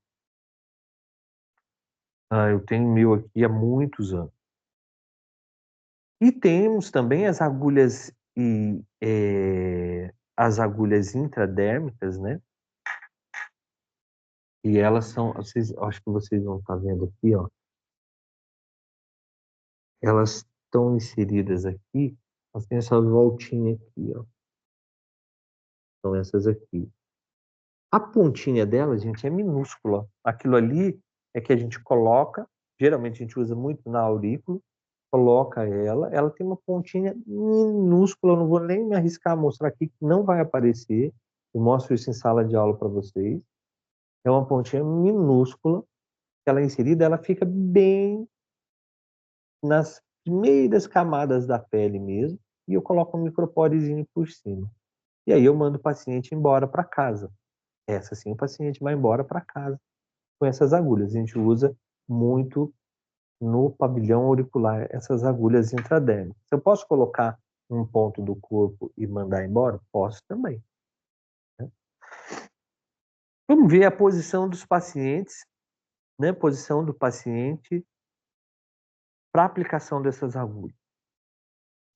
Eu tenho o meu aqui há muitos anos. E temos também as agulhas intradérmicas, né? E elas são, acho que vocês vão estar vendo aqui, ó. Elas estão inseridas aqui, elas têm essa voltinha aqui, ó. São essas aqui. A pontinha dela, gente, é minúscula. Aquilo ali é que a gente coloca, geralmente a gente usa muito na aurícula, coloca ela tem uma pontinha minúscula, eu não vou nem me arriscar a mostrar aqui, que não vai aparecer. Eu mostro isso em sala de aula para vocês. É uma pontinha minúscula, ela é inserida, ela fica bem nas primeiras camadas da pele mesmo, e eu coloco um microporezinho por cima. E aí eu mando o paciente embora para casa. Essa sim, o paciente vai embora para casa com essas agulhas. A gente usa muito no pavilhão auricular essas agulhas intradérmicas. Eu posso colocar um ponto do corpo e mandar embora? Posso também, né? Vamos ver a posição dos pacientes, né? Posição do paciente para aplicação dessas agulhas.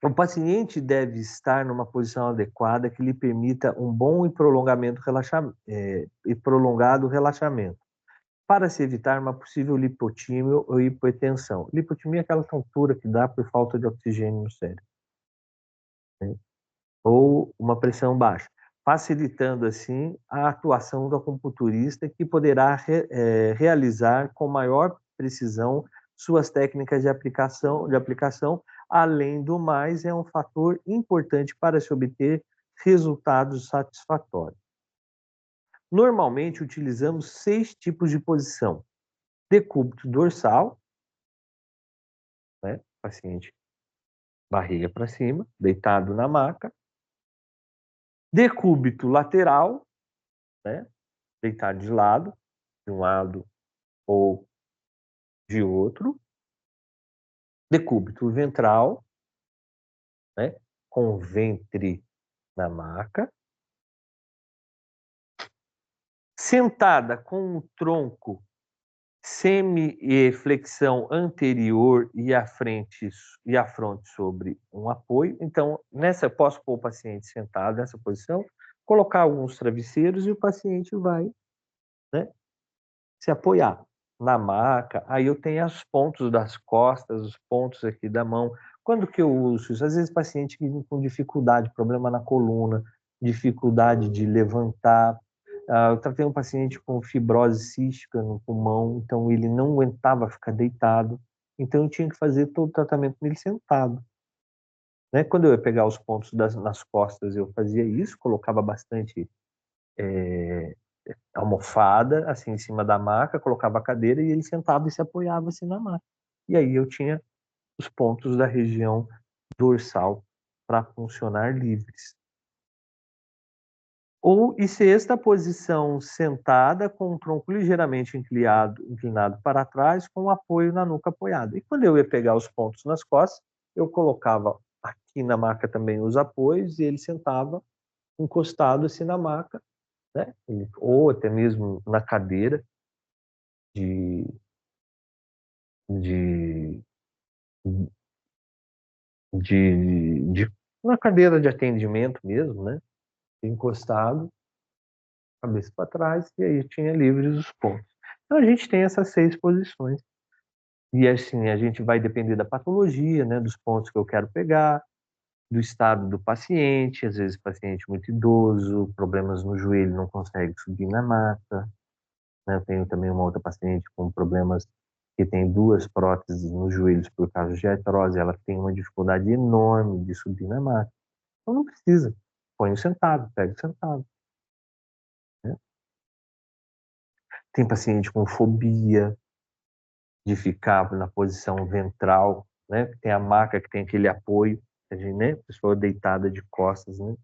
O paciente deve estar numa posição adequada que lhe permita um bom e prolongado relaxamento, para se evitar uma possível lipotímia ou hipotensão. Lipotímia é aquela tontura que dá por falta de oxigênio no cérebro, né? Ou uma pressão baixa, facilitando assim a atuação do acupunturista, que poderá realizar com maior precisão suas técnicas de aplicação. Além do mais, é um fator importante para se obter resultados satisfatórios. Normalmente utilizamos 6 tipos de posição: decúbito dorsal, né? Paciente barriga para cima, deitado na maca. Decúbito lateral, né? Deitado de um lado ou de outro. Decúbito ventral, né? Com o ventre na maca. Sentada com o tronco semi-flexão anterior e a fronte sobre um apoio. Então, eu posso pôr o paciente sentado nessa posição, colocar alguns travesseiros e o paciente vai, né, se apoiar na maca. Aí eu tenho os pontos das costas, os pontos aqui da mão. Quando que eu uso isso? Às vezes paciente que vem com dificuldade, problema na coluna, dificuldade de levantar. Eu tratei um paciente com fibrose cística no pulmão, então ele não aguentava ficar deitado, então eu tinha que fazer todo o tratamento nele sentado, né? Quando eu ia pegar os pontos nas costas, eu fazia isso, colocava bastante almofada assim em cima da maca, colocava a cadeira e ele sentava e se apoiava assim na maca. E aí eu tinha os pontos da região dorsal para funcionar livres. E sexta posição, sentada, com o tronco ligeiramente inclinado para trás, com o apoio na nuca apoiada. E quando eu ia pegar os pontos nas costas, eu colocava aqui na maca também os apoios e ele sentava encostado assim na maca, né? Ou até mesmo na cadeira de, de, na cadeira de atendimento mesmo, né? Encostado, cabeça para trás, e aí tinha livres os pontos. Então a gente tem essas 6 posições. E assim, a gente vai depender da patologia, né? Dos pontos que eu quero pegar, do estado do paciente, às vezes paciente muito idoso, problemas no joelho, não consegue subir na maca, né? Eu tenho também uma outra paciente com problemas que tem 2 próteses nos joelhos por causa de artrose, ela tem uma dificuldade enorme de subir na maca. Então não precisa, põe o sentado, pega o sentado, né? Tem paciente com fobia de ficar na posição ventral, né? Tem a maca que tem aquele apoio, a gente, né? Pessoa deitada de costas, né?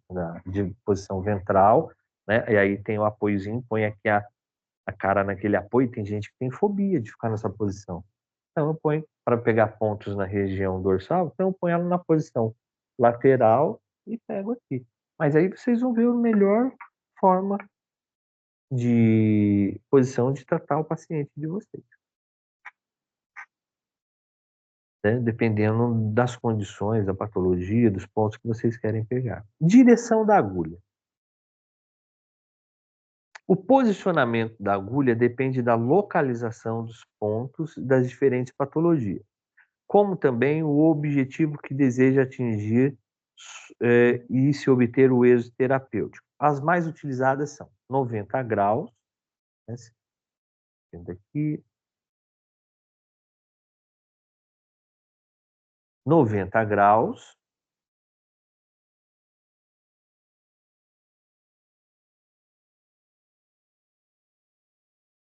De posição ventral, né? E aí tem o apoiozinho, põe aqui a cara naquele apoio. Tem gente que tem fobia de ficar nessa posição. Então eu ponho para pegar pontos na região dorsal, então eu ponho ela na posição lateral e pego aqui. Mas aí vocês vão ver a melhor forma de posição de tratar o paciente de vocês, né? Dependendo das condições, da patologia, dos pontos que vocês querem pegar. Direção da agulha. O posicionamento da agulha depende da localização dos pontos das diferentes patologias, como também o objetivo que deseja atingir e se obter o êxito terapêutico. As mais utilizadas são 90 graus, né? Aqui, 90 graus,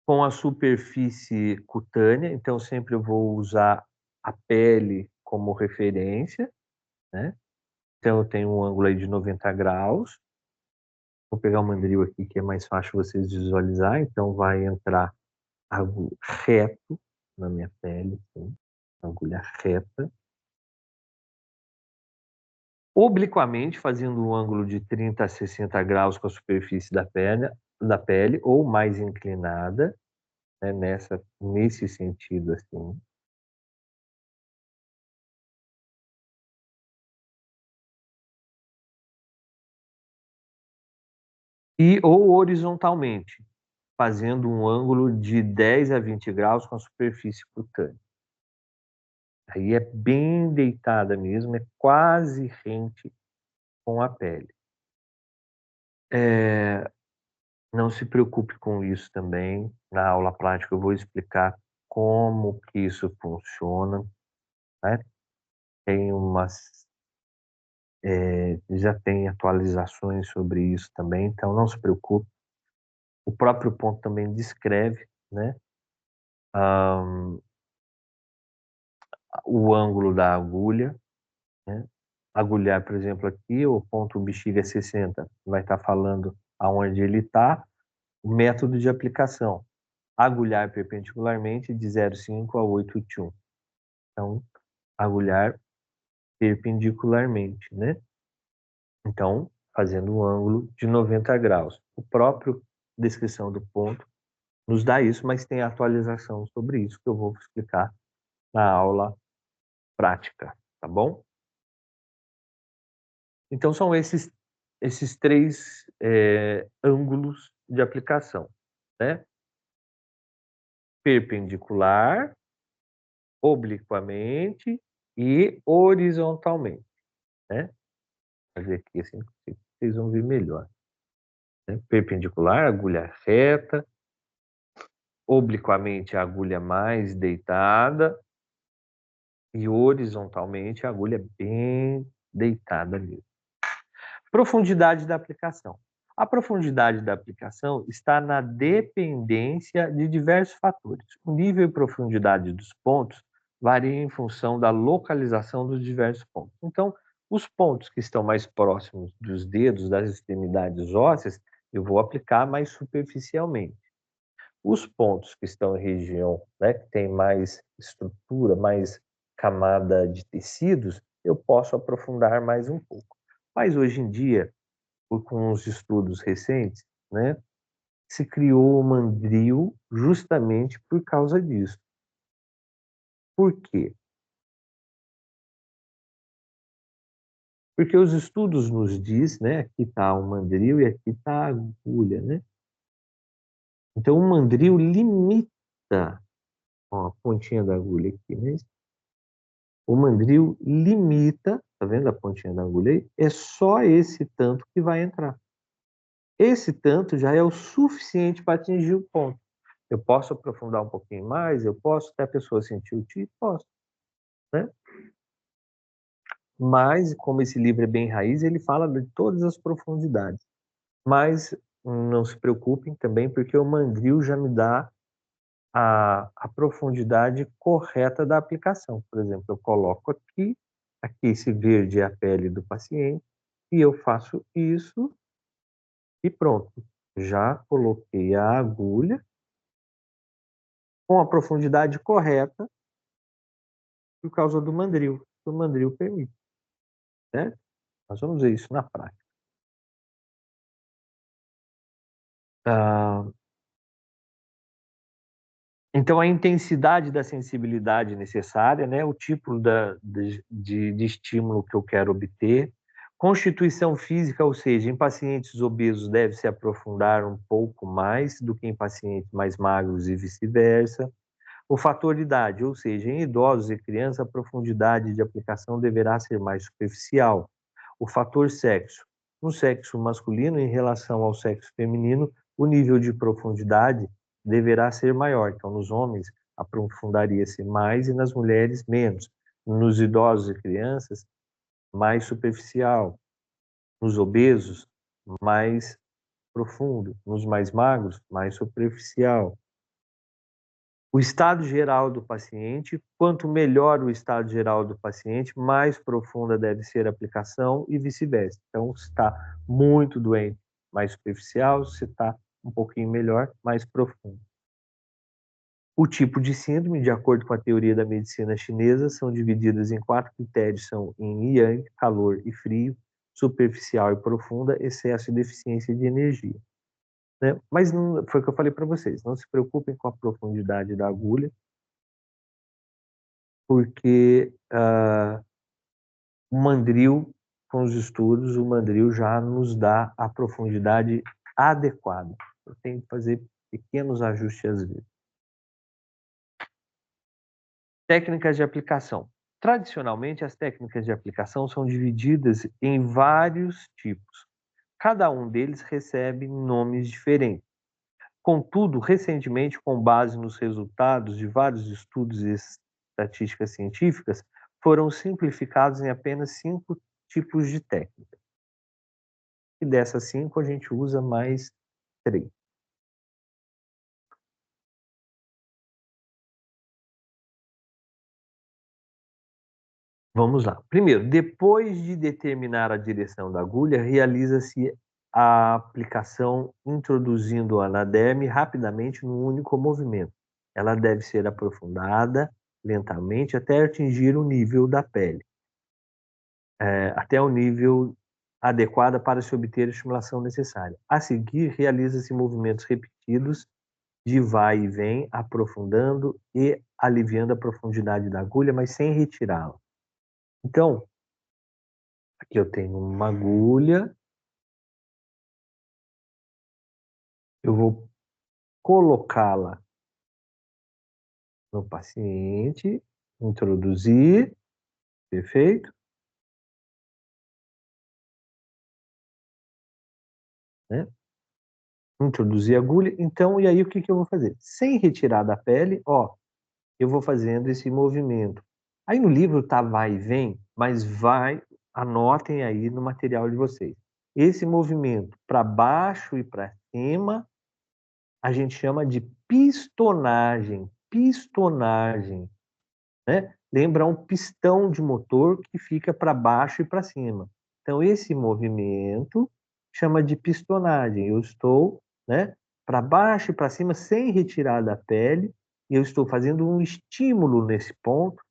com a superfície cutânea, então sempre eu vou usar a pele como referência, né? Então eu tenho um ângulo aí de 90 graus. Vou pegar o mandril aqui que é mais fácil vocês visualizar, então vai entrar agulha reto na minha pele, assim, agulha reta, obliquamente fazendo um ângulo de 30 a 60 graus com a superfície da pele ou mais inclinada, né, nesse sentido assim. Ou horizontalmente, fazendo um ângulo de 10 a 20 graus com a superfície cutânea. Aí é bem deitada mesmo, é quase rente com a pele. Não se preocupe com isso também. Na aula prática eu vou explicar como que isso funciona, né? Tem já tem atualizações sobre isso também, então não se preocupe. O próprio ponto também descreve, né, o ângulo da agulha, né? Agulhar, por exemplo, aqui, o ponto bexiga 60, vai estar falando aonde ele está, o método de aplicação. Agulhar perpendicularmente de 0,5 a 8,1. Então, agulhar perpendicularmente, né? Então, fazendo um ângulo de 90 graus. O próprio descrição do ponto nos dá isso, mas tem atualização sobre isso que eu vou explicar na aula prática, tá bom? Então, são esses 3 ângulos de aplicação, né? Perpendicular, obliquamente e horizontalmente, né? Vou fazer aqui assim, vocês vão ver melhor, né? Perpendicular, agulha reta, obliquamente a agulha mais deitada e horizontalmente a agulha bem deitada mesmo. Profundidade da aplicação. A profundidade da aplicação está na dependência de diversos fatores. O nível e profundidade dos pontos varia em função da localização dos diversos pontos. Então, os pontos que estão mais próximos dos dedos, das extremidades ósseas, eu vou aplicar mais superficialmente. Os pontos que estão em região, né, que tem mais estrutura, mais camada de tecidos, eu posso aprofundar mais um pouco. Mas hoje em dia, com os estudos recentes, né, se criou o mandril justamente por causa disso. Por quê? Porque os estudos nos diz, né, aqui está o mandril e aqui está a agulha, né? Então o mandril limita, ó, a pontinha da agulha aqui, né? O mandril limita, tá vendo a pontinha da agulha aí? É só esse tanto que vai entrar. Esse tanto já é o suficiente para atingir o ponto. Eu posso aprofundar um pouquinho mais, eu posso até a pessoa sentir o tiro, posso, né? Mas, como esse livro é bem raiz, ele fala de todas as profundidades. Mas não se preocupem também, porque o mandril já me dá a profundidade correta da aplicação. Por exemplo, eu coloco aqui, aqui esse verde é a pele do paciente, e eu faço isso e pronto. Já coloquei a agulha com a profundidade correta por causa do mandril, que o mandril permite, né? Nós vamos ver isso na prática. Ah, então, a intensidade da sensibilidade necessária, né, o tipo de estímulo que eu quero obter, constituição física, ou seja, em pacientes obesos deve se aprofundar um pouco mais do que em pacientes mais magros e vice-versa. O fator de idade, ou seja, em idosos e crianças, a profundidade de aplicação deverá ser mais superficial. O fator sexo. No sexo masculino, em relação ao sexo feminino, o nível de profundidade deverá ser maior. Então, nos homens, aprofundaria-se mais e nas mulheres, menos. Nos idosos e crianças, mais superficial. Nos obesos, mais profundo. Nos mais magros, mais superficial. O estado geral do paciente, quanto melhor o estado geral do paciente, mais profunda deve ser a aplicação e vice-versa. Então, se está muito doente, mais superficial, se está um pouquinho melhor, mais profundo. O tipo de síndrome, de acordo com a teoria da medicina chinesa, são divididas em 4 critérios, são yin e yang, calor e frio, superficial e profunda, excesso e deficiência de energia. Né? Mas não, foi o que eu falei para vocês, não se preocupem com a profundidade da agulha, porque o mandril, com os estudos, o mandril já nos dá a profundidade adequada. Eu tenho que fazer pequenos ajustes às vezes. Técnicas de aplicação. Tradicionalmente, as técnicas de aplicação são divididas em vários tipos. Cada um deles recebe nomes diferentes. Contudo, recentemente, com base nos resultados de vários estudos e estatísticas científicas, foram simplificados em apenas 5 tipos de técnica. E dessas 5, a gente usa mais 3. Vamos lá. Primeiro, depois de determinar a direção da agulha, realiza-se a aplicação introduzindo-a na derme rapidamente num único movimento. Ela deve ser aprofundada lentamente até atingir o nível da pele, até o nível adequado para se obter a estimulação necessária. A seguir, realiza-se movimentos repetidos de vai e vem, aprofundando e aliviando a profundidade da agulha, mas sem retirá-la. Então, aqui eu tenho uma agulha, eu vou colocá-la no paciente, introduzir, perfeito, né? Introduzir a agulha, então, e aí o que que eu vou fazer? Sem retirar da pele, ó, eu vou fazendo esse movimento. Aí no livro tá vai e vem, mas vai, anotem aí no material de vocês. Esse movimento para baixo e para cima, a gente chama de pistonagem, pistonagem, né? Lembra um pistão de motor que fica para baixo e para cima. Então esse movimento chama de pistonagem. Eu estou, né, para baixo e para cima sem retirar da pele, e eu estou fazendo um estímulo nesse ponto,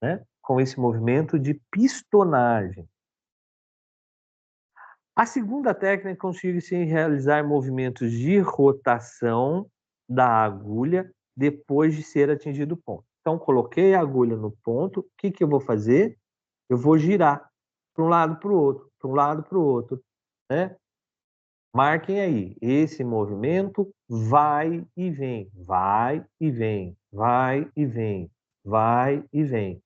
né, com esse movimento de pistonagem. A segunda técnica consiste em realizar movimentos de rotação da agulha depois de ser atingido o ponto. Então, coloquei a agulha no ponto, o que eu vou fazer? Eu vou girar para um lado, para o outro, para um lado, para o outro, né? Marquem aí, esse movimento vai e vem, vai e vem, vai e vem, vai e vem.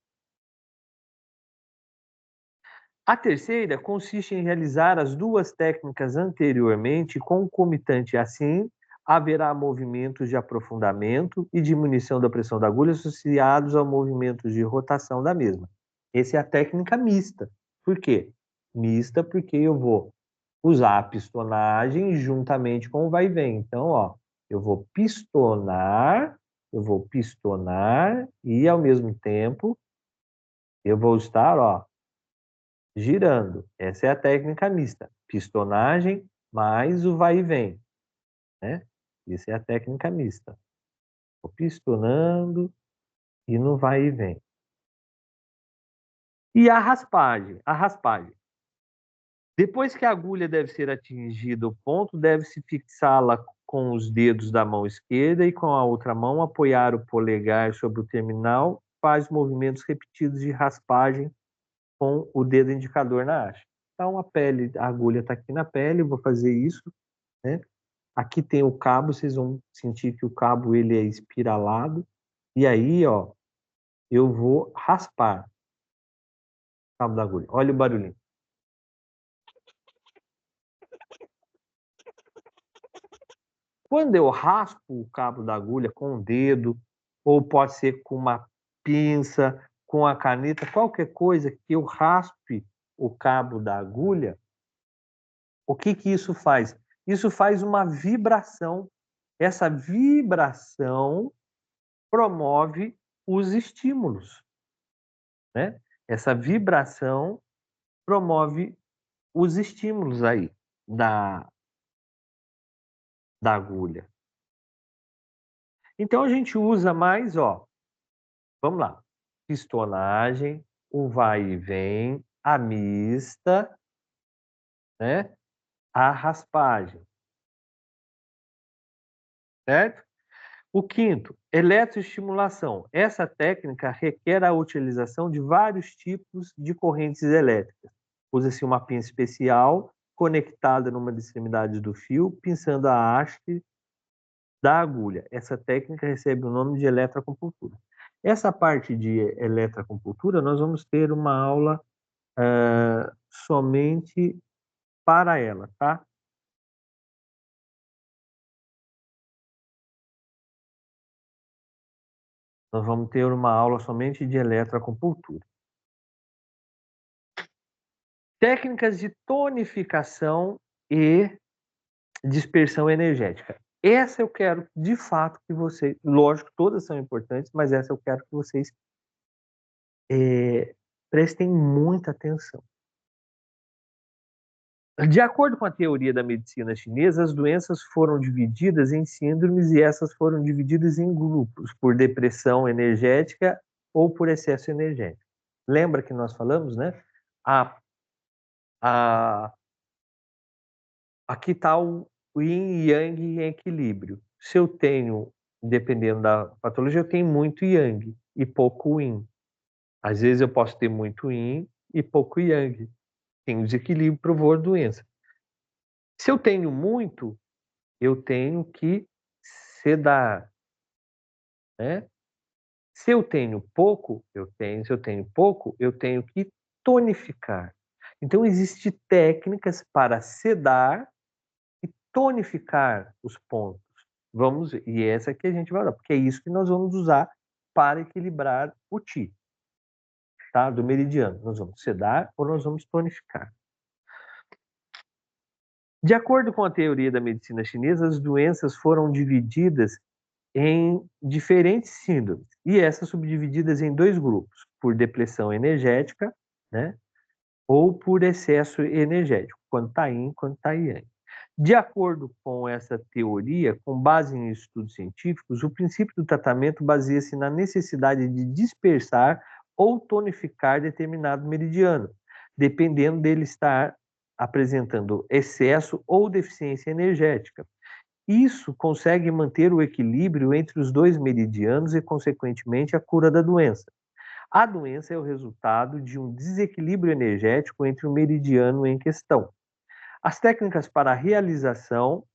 A terceira consiste em realizar as duas técnicas anteriormente concomitante, assim haverá movimentos de aprofundamento e diminuição da pressão da agulha associados a movimentos de rotação da mesma. Essa é a técnica mista. Por quê? Mista porque eu vou usar a pistonagem juntamente com o vai e vem. Então, ó, eu vou pistonar e ao mesmo tempo eu vou estar, ó, girando. Essa é a técnica mista. Pistonagem mais o vai e vem, né? Essa é a técnica mista. Vou pistonando e no vai e vem. E a raspagem? A raspagem. Depois que a agulha deve ser atingida o ponto, deve-se fixá-la com os dedos da mão esquerda e com a outra mão apoiar o polegar sobre o terminal, faz movimentos repetidos de raspagem com o dedo indicador na haste. Então a agulha está aqui na pele, eu vou fazer isso, né? Aqui tem o cabo, vocês vão sentir que o cabo ele é espiralado. E aí, ó, eu vou raspar o cabo da agulha. Olha o barulhinho. Quando eu raspo o cabo da agulha com o dedo, ou pode ser com uma pinça, com a caneta, qualquer coisa que eu raspe o cabo da agulha, o que isso faz? Isso faz uma vibração. Essa vibração promove os estímulos, né? Essa vibração promove os estímulos aí da agulha. Então a gente usa mais, ó, vamos lá, pistonagem, o vai e vem, a mista, né? A raspagem, certo? O quinto, eletroestimulação. Essa técnica requer a utilização de vários tipos de correntes elétricas. Usa-se uma pinça especial conectada numa das extremidades do fio, pinçando a haste da agulha. Essa técnica recebe o nome de eletroacupuntura. Essa parte de eletroacupuntura, nós vamos ter uma aula somente para ela, tá? Nós vamos ter uma aula somente de eletroacupuntura. Técnicas de tonificação e dispersão energética. Essa eu quero, de fato, que vocês... Lógico, todas são importantes, mas essa eu quero que vocês prestem muita atenção. De acordo com a teoria da medicina chinesa, as doenças foram divididas em síndromes e essas foram divididas em grupos, por depressão energética ou por excesso energético. Lembra que nós falamos, né? Aqui está o yin e yang em equilíbrio. Se eu tenho, dependendo da patologia, eu tenho muito yang e pouco yin. Às vezes eu posso ter muito yin e pouco yang. Tem um desequilíbrio, provou a doença. Se eu tenho muito, eu tenho que sedar, né? Se eu tenho pouco, eu tenho que tonificar. Então, existem técnicas para sedar e tonificar os pontos. E essa que a gente vai usar, porque é isso que nós vamos usar para equilibrar o Qi, tá? Do meridiano. Nós vamos sedar ou nós vamos tonificar. De acordo com a teoria da medicina chinesa, as doenças foram divididas em diferentes síndromes, e essas subdivididas em dois grupos, por depressão energética, né? Ou por excesso energético, quando está yin, quando está yang. De acordo com essa teoria, com base em estudos científicos, o princípio do tratamento baseia-se na necessidade de dispersar ou tonificar determinado meridiano, dependendo dele estar apresentando excesso ou deficiência energética. Isso consegue manter o equilíbrio entre os dois meridianos e, consequentemente, a cura da doença. A doença é o resultado de um desequilíbrio energético entre o meridiano em questão. As técnicas para a realização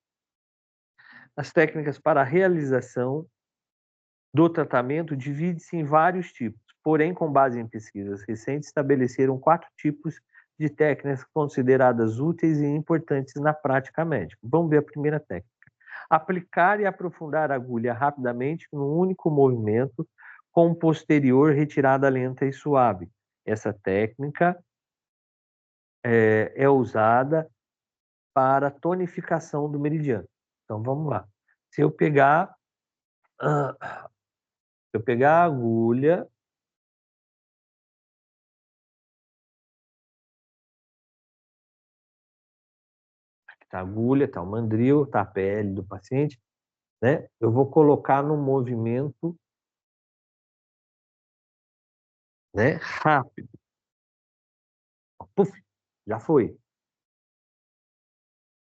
do tratamento divide-se em vários tipos, porém, com base em pesquisas recentes, estabeleceram 4 tipos de técnicas consideradas úteis e importantes na prática médica. Vamos ver a primeira técnica. Aplicar e aprofundar a agulha rapidamente num único movimento, com posterior retirada lenta e suave. Essa técnica é usada para tonificação do meridiano. Então, vamos lá. Se eu pegar a agulha, aqui está a agulha, está o mandril, está a pele do paciente, né? Eu vou colocar no movimento, né, rápido. Puf, já foi.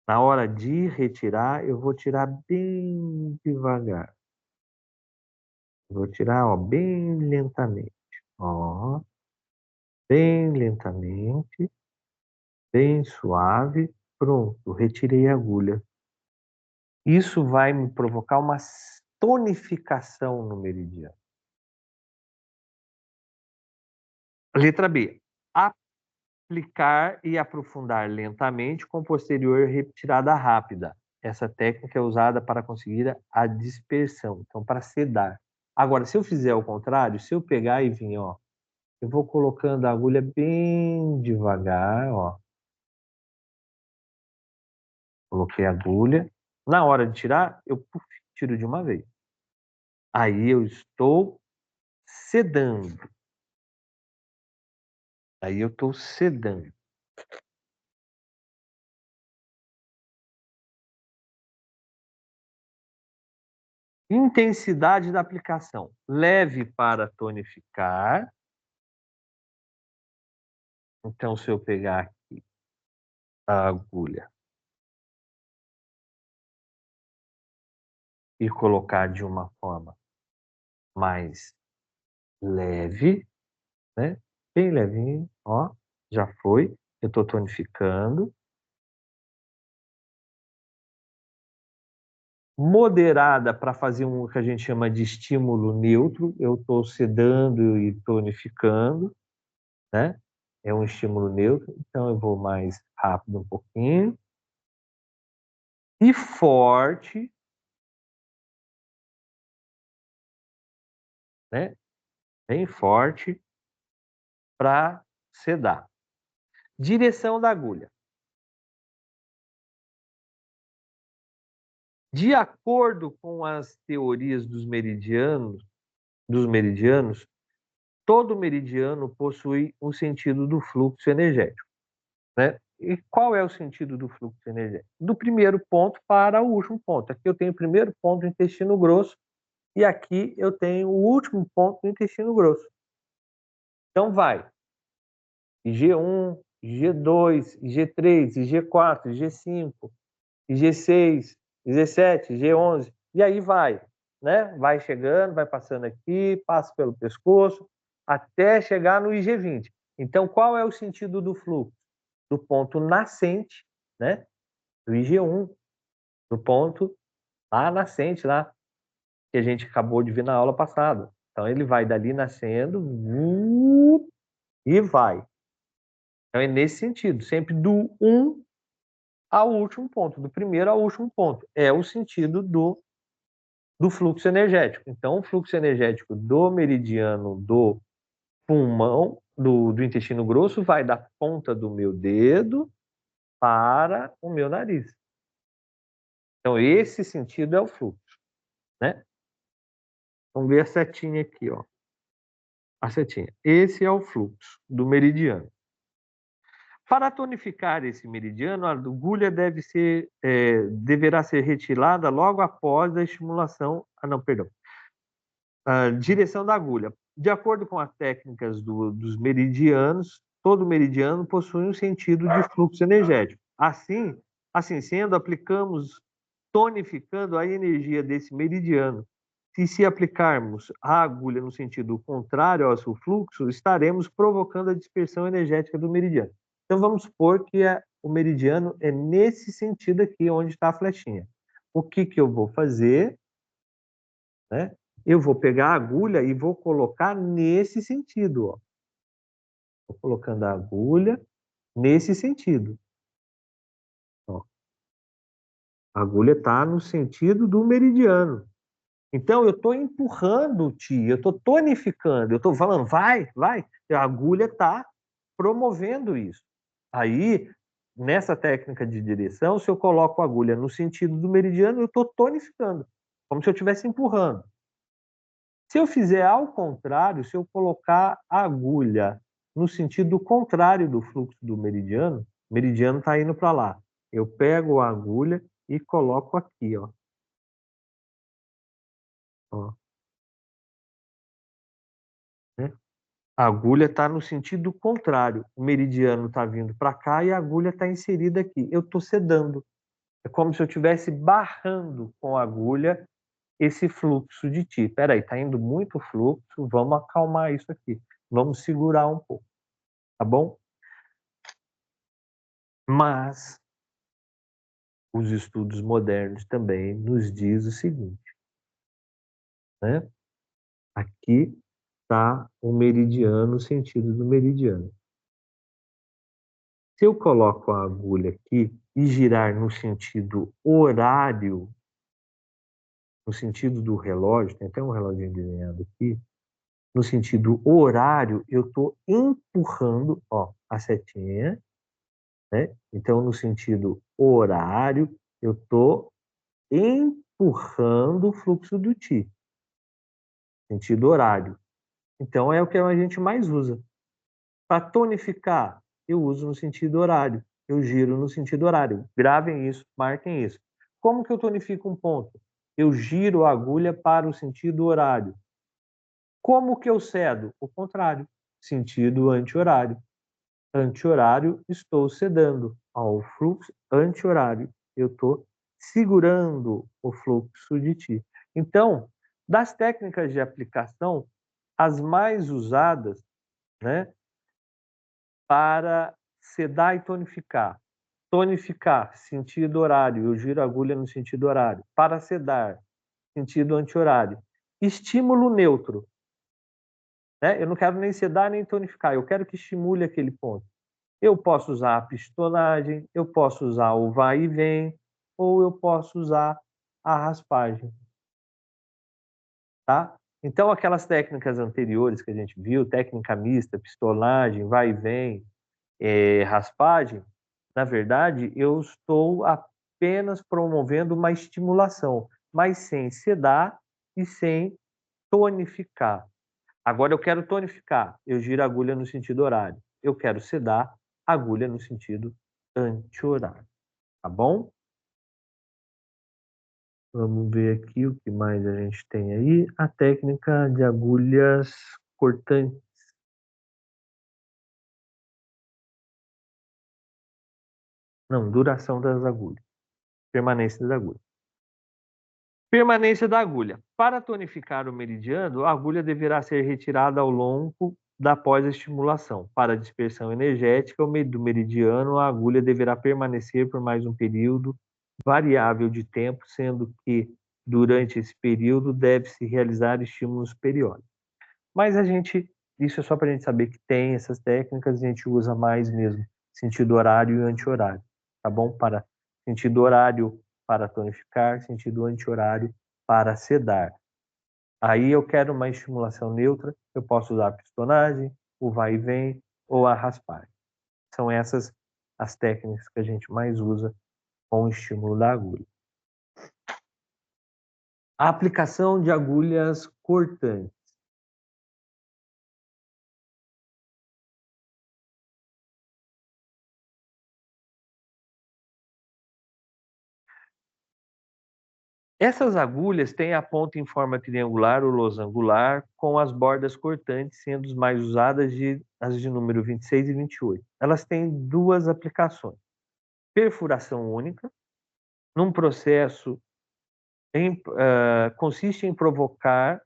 Na hora de retirar, eu vou tirar bem devagar. Vou tirar, ó, bem lentamente. Ó, bem lentamente, bem suave. Pronto, retirei a agulha. Isso vai me provocar uma tonificação no meridiano. Letra B. Aplicar e aprofundar lentamente com posterior retirada rápida. Essa técnica é usada para conseguir a dispersão, então para sedar. Agora, se eu fizer o contrário, se eu pegar e vir, ó, eu vou colocando a agulha bem devagar, ó. Coloquei a agulha. Na hora de tirar, eu tiro de uma vez. Aí eu estou sedando. Aí eu estou sedando. Intensidade da aplicação. Leve para tonificar. Então, se eu pegar aqui a agulha e colocar de uma forma mais leve, né? Bem levinho, ó, já foi. Eu estou tonificando. Moderada para fazer um que a gente chama de estímulo neutro. Eu estou sedando e tonificando, né? É um estímulo neutro, então eu vou mais rápido um pouquinho. E forte, né? Bem forte para sedar. Direção da agulha. De acordo com as teorias dos meridianos, todo meridiano possui um sentido do fluxo energético, né? E qual é o sentido do fluxo energético? Do primeiro ponto para o último ponto. Aqui eu tenho o primeiro ponto do intestino grosso e aqui eu tenho o último ponto do intestino grosso. Então vai IG1, IG2, IG3, IG4, IG5, IG6, IG7, IG11, e aí vai, né? Vai chegando, vai passando aqui, passa pelo pescoço, até chegar no IG20. Então, qual é o sentido do fluxo? Do ponto nascente, né? Do IG1, do ponto lá nascente, lá, que a gente acabou de ver na aula passada. Então, ele vai dali nascendo e vai. Então, é nesse sentido, sempre do 1 ao último ponto, do primeiro ao último ponto. É o sentido do fluxo energético. Então, o fluxo energético do meridiano do pulmão, do intestino grosso, vai da ponta do meu dedo para o meu nariz. Então, esse sentido é o fluxo, né? Vamos ver a setinha aqui, ó. A setinha. Esse é o fluxo do meridiano. Para tonificar esse meridiano, a agulha deverá ser retirada logo após a estimulação. Não, perdão. A direção da agulha. De acordo com as técnicas dos meridianos, todo meridiano possui um sentido de fluxo energético. Assim sendo, aplicamos tonificando a energia desse meridiano. Se aplicarmos a agulha no sentido contrário ao seu fluxo, estaremos provocando a dispersão energética do meridiano. Então vamos supor que o meridiano é nesse sentido aqui, onde está a flechinha. O que eu vou fazer? Né? Eu vou pegar a agulha e vou colocar nesse sentido. Ó. Estou colocando a agulha nesse sentido. Ó. A agulha está no sentido do meridiano. Então, eu estou empurrando o ti, eu estou tonificando, eu estou falando, vai, vai. A agulha está promovendo isso. Aí, nessa técnica de direção, se eu coloco a agulha no sentido do meridiano, eu estou tonificando, como se eu estivesse empurrando. Se eu fizer ao contrário, se eu colocar a agulha no sentido contrário do fluxo do meridiano, o meridiano está indo para lá. Eu pego a agulha e coloco aqui, ó. Ó, né? A agulha está no sentido contrário. O meridiano está vindo para cá e a agulha está inserida aqui. Eu estou sedando. É como se eu estivesse barrando com a agulha esse fluxo de ti. Espera aí, está indo muito fluxo, vamos acalmar isso aqui. Vamos segurar um pouco, tá bom? Mas os estudos modernos também nos diz o seguinte, né? Aqui está o meridiano, o sentido do meridiano. Se eu coloco a agulha aqui e girar no sentido horário, no sentido do relógio, tem até um reloginho desenhado aqui, no sentido horário, eu estou empurrando, ó, a setinha, né? Então, no sentido horário, eu estou empurrando o fluxo do Ti, sentido horário. Então, é o que a gente mais usa. Para tonificar, eu uso no sentido horário. Eu giro no sentido horário. Gravem isso, marquem isso. Como que eu tonifico um ponto? Eu giro a agulha para o sentido horário. Como que eu cedo? O contrário, sentido anti-horário. Anti-horário, estou cedendo ao fluxo anti-horário. Eu estou segurando o fluxo de ti. Então, das técnicas de aplicação, as mais usadas, né, para sedar e tonificar. Tonificar, sentido horário, eu giro a agulha no sentido horário. Para sedar, sentido anti-horário. Estímulo neutro, né? Eu não quero nem sedar nem tonificar, eu quero que estimule aquele ponto. Eu posso usar a pistonagem, eu posso usar o vai e vem, ou eu posso usar a raspagem, tá? Então, aquelas técnicas anteriores que a gente viu, técnica mista, pistonagem, vai e vem, raspagem, na verdade, eu estou apenas promovendo uma estimulação, mas sem sedar e sem tonificar. Agora eu quero tonificar, eu giro a agulha no sentido horário. Eu quero sedar, agulha no sentido anti-horário, tá bom? Vamos ver aqui o que mais a gente tem aí. A técnica de agulhas cortantes. Não, duração das agulhas. Permanência das agulhas. Permanência da agulha. Para tonificar o meridiano, a agulha deverá ser retirada ao longo da pós-estimulação. Para a dispersão energética do meridiano, a agulha deverá permanecer por mais um período variável de tempo, sendo que durante esse período deve-se realizar estímulos periódicos. Mas isso é só para a gente saber que tem essas técnicas, a gente usa mais mesmo sentido horário e anti-horário, tá bom? Para sentido horário para tonificar, sentido anti-horário para sedar. Aí eu quero uma estimulação neutra, eu posso usar a pistonagem, o vai e vem ou a raspagem. São essas as técnicas que a gente mais usa com o estímulo da agulha. A aplicação de agulhas cortantes. Essas agulhas têm a ponta em forma triangular ou losangular, com as bordas cortantes, sendo as mais usadas as de número 26 e 28. Elas têm duas aplicações: perfuração única, num processo consiste em provocar,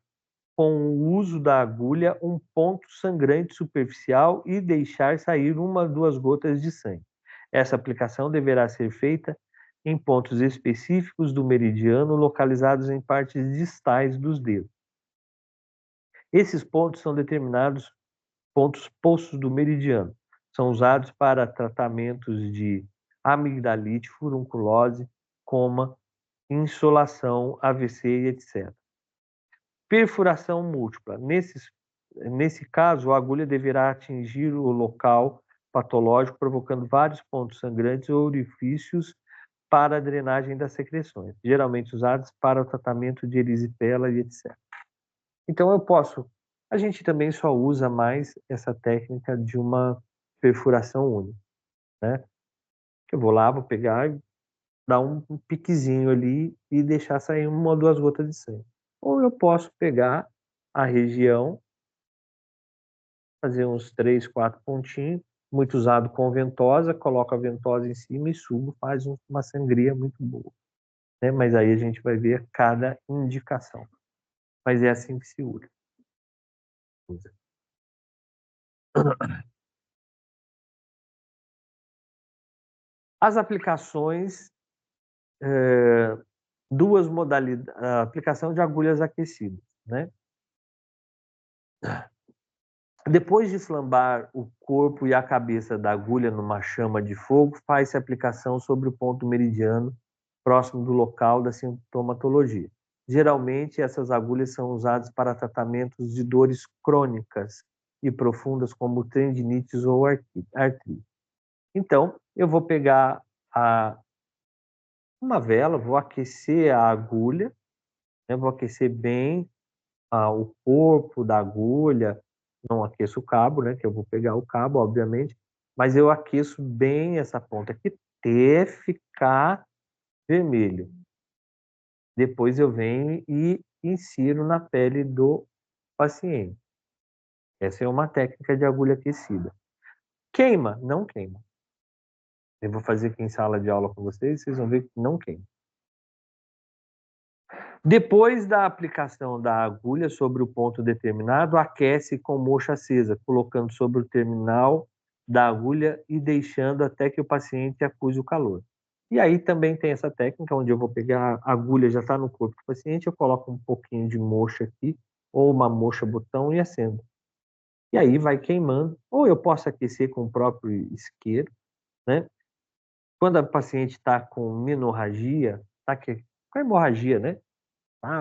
com o uso da agulha, um ponto sangrante superficial e deixar sair uma ou duas gotas de sangue. Essa aplicação deverá ser feita em pontos específicos do meridiano, localizados em partes distais dos dedos. Esses pontos são determinados pontos postos do meridiano. São usados para tratamentos de amigdalite, furunculose, coma, insolação, AVC e etc. Perfuração múltipla. Nesse caso, a agulha deverá atingir o local patológico, provocando vários pontos sangrantes ou orifícios para a drenagem das secreções, geralmente usados para o tratamento de erisipela e etc. Então, a gente também só usa mais essa técnica de uma perfuração única, né? Eu vou lá, vou pegar e dar um piquezinho ali e deixar sair uma ou duas gotas de sangue. Ou eu posso pegar a região, fazer uns 3, 4 pontinhos, muito usado com ventosa, coloco a ventosa em cima e subo, faz uma sangria muito boa, né? Mas aí a gente vai ver cada indicação. Mas é assim que se usa. As aplicações, duas modalidades, a aplicação de agulhas aquecidas, né? Depois de flambar o corpo e a cabeça da agulha numa chama de fogo, faz-se aplicação sobre o ponto meridiano próximo do local da sintomatologia. Geralmente, essas agulhas são usadas para tratamentos de dores crônicas e profundas, como tendinites ou artrite. Então, eu vou pegar uma vela, vou aquecer a agulha, né, vou aquecer bem o corpo da agulha, não aqueço o cabo, né, que eu vou pegar o cabo, obviamente, mas eu aqueço bem essa ponta aqui até ficar vermelho. Depois eu venho e insiro na pele do paciente. Essa é uma técnica de agulha aquecida. Queima? Não queima. Eu vou fazer aqui em sala de aula com vocês, vocês vão ver que não queima. Depois da aplicação da agulha sobre o ponto determinado, aquece com moxa acesa, colocando sobre o terminal da agulha e deixando até que o paciente acuse o calor. E aí também tem essa técnica onde eu vou pegar a agulha, já está no corpo do paciente, eu coloco um pouquinho de moxa aqui, ou uma moxa botão e acendo. E aí vai queimando, ou eu posso aquecer com o próprio isqueiro, né? Quando a paciente está com menorragia, tá com hemorragia, né?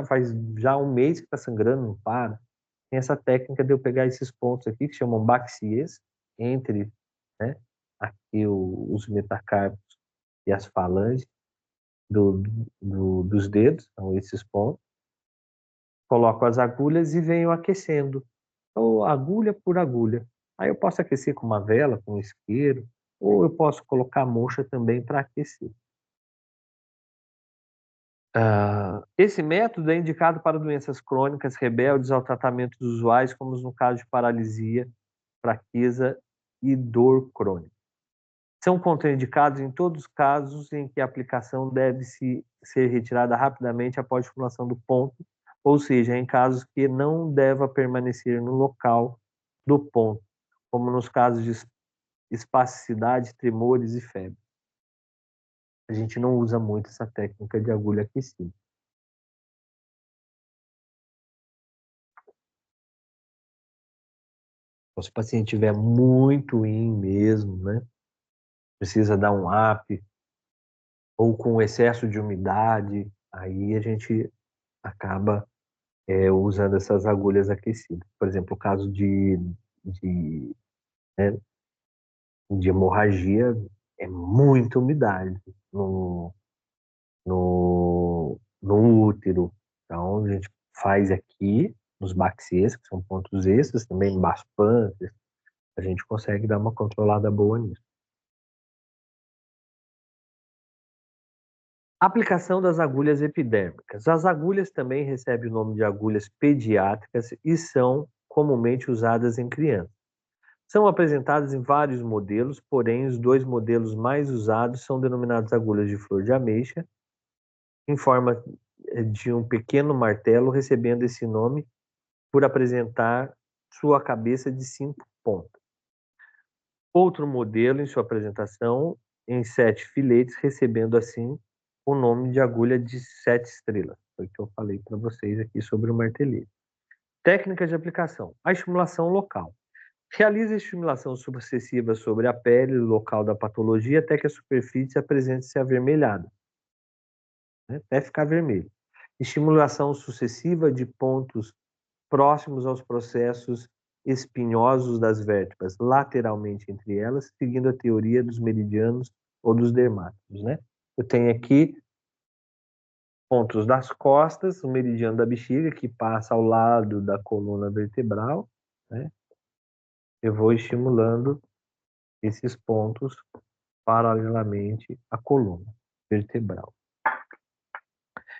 Faz já um mês que está sangrando, não para. Tem essa técnica de eu pegar esses pontos aqui, que chamam baxias, entre, né, aqui os metacarpos e as falanges dos dedos, são esses pontos. Coloco as agulhas e venho aquecendo, ou agulha por agulha. Aí eu posso aquecer com uma vela, com um isqueiro, ou eu posso colocar moxa também para aquecer. Esse método é indicado para doenças crônicas rebeldes ao tratamento usuais, como no caso de paralisia, fraqueza e dor crônica. São contraindicados em todos os casos em que a aplicação deve ser retirada rapidamente após a estimulação do ponto, ou seja, em casos que não deva permanecer no local do ponto, como nos casos de espasticidade, tremores e febre. A gente não usa muito essa técnica de agulha aquecida. Se o paciente estiver muito in mesmo, né? Precisa dar um up, ou com excesso de umidade, aí a gente acaba usando essas agulhas aquecidas. Por exemplo, o caso de, né, de hemorragia, é muita umidade no útero. Então, a gente faz aqui, nos baxias, que são pontos extras, também embaixo pâncreas, a gente consegue dar uma controlada boa nisso. Aplicação das agulhas epidérmicas. As agulhas também recebem o nome de agulhas pediátricas e são comumente usadas em crianças. São apresentadas em vários modelos, porém os dois modelos mais usados são denominados agulhas de flor de ameixa, em forma de um pequeno martelo, recebendo esse nome por apresentar sua cabeça de 5 pontas. Outro modelo, em sua apresentação, em 7 filetes, recebendo assim o nome de agulha de 7 estrelas. Foi o que eu falei para vocês aqui sobre o martelete. Técnica de aplicação. A estimulação local. Realize a estimulação sucessiva sobre a pele, o local da patologia, até que a superfície apresente-se avermelhada, né? Até ficar vermelho. Estimulação sucessiva de pontos próximos aos processos espinhosos das vértebras, lateralmente entre elas, seguindo a teoria dos meridianos ou dos dermátomos, né? Eu tenho aqui pontos das costas, o meridiano da bexiga, que passa ao lado da coluna vertebral, né? Eu vou estimulando esses pontos paralelamente à coluna vertebral.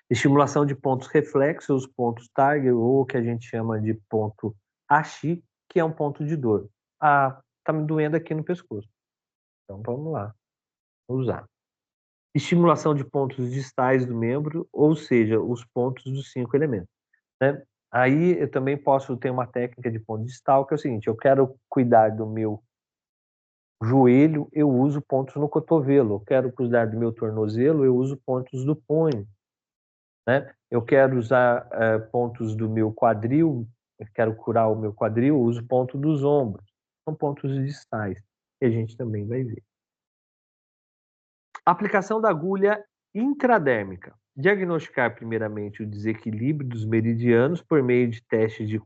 Estimulação de pontos reflexos, os pontos target, ou o que a gente chama de ponto Ashi, que é um ponto de dor. Ah, tá me doendo aqui no pescoço. Então vamos lá, usar. Estimulação de pontos distais do membro, ou seja, os pontos dos 5 elementos, né? Aí eu também posso ter uma técnica de ponto distal, que é o seguinte: eu quero cuidar do meu joelho, eu uso pontos no cotovelo. Eu quero cuidar do meu tornozelo, eu uso pontos do punho, né? Eu quero usar pontos do meu quadril, eu quero curar o meu quadril, eu uso ponto dos ombros. São pontos distais, que a gente também vai ver. Aplicação da agulha intradérmica. Diagnosticar primeiramente o desequilíbrio dos meridianos por meio de testes de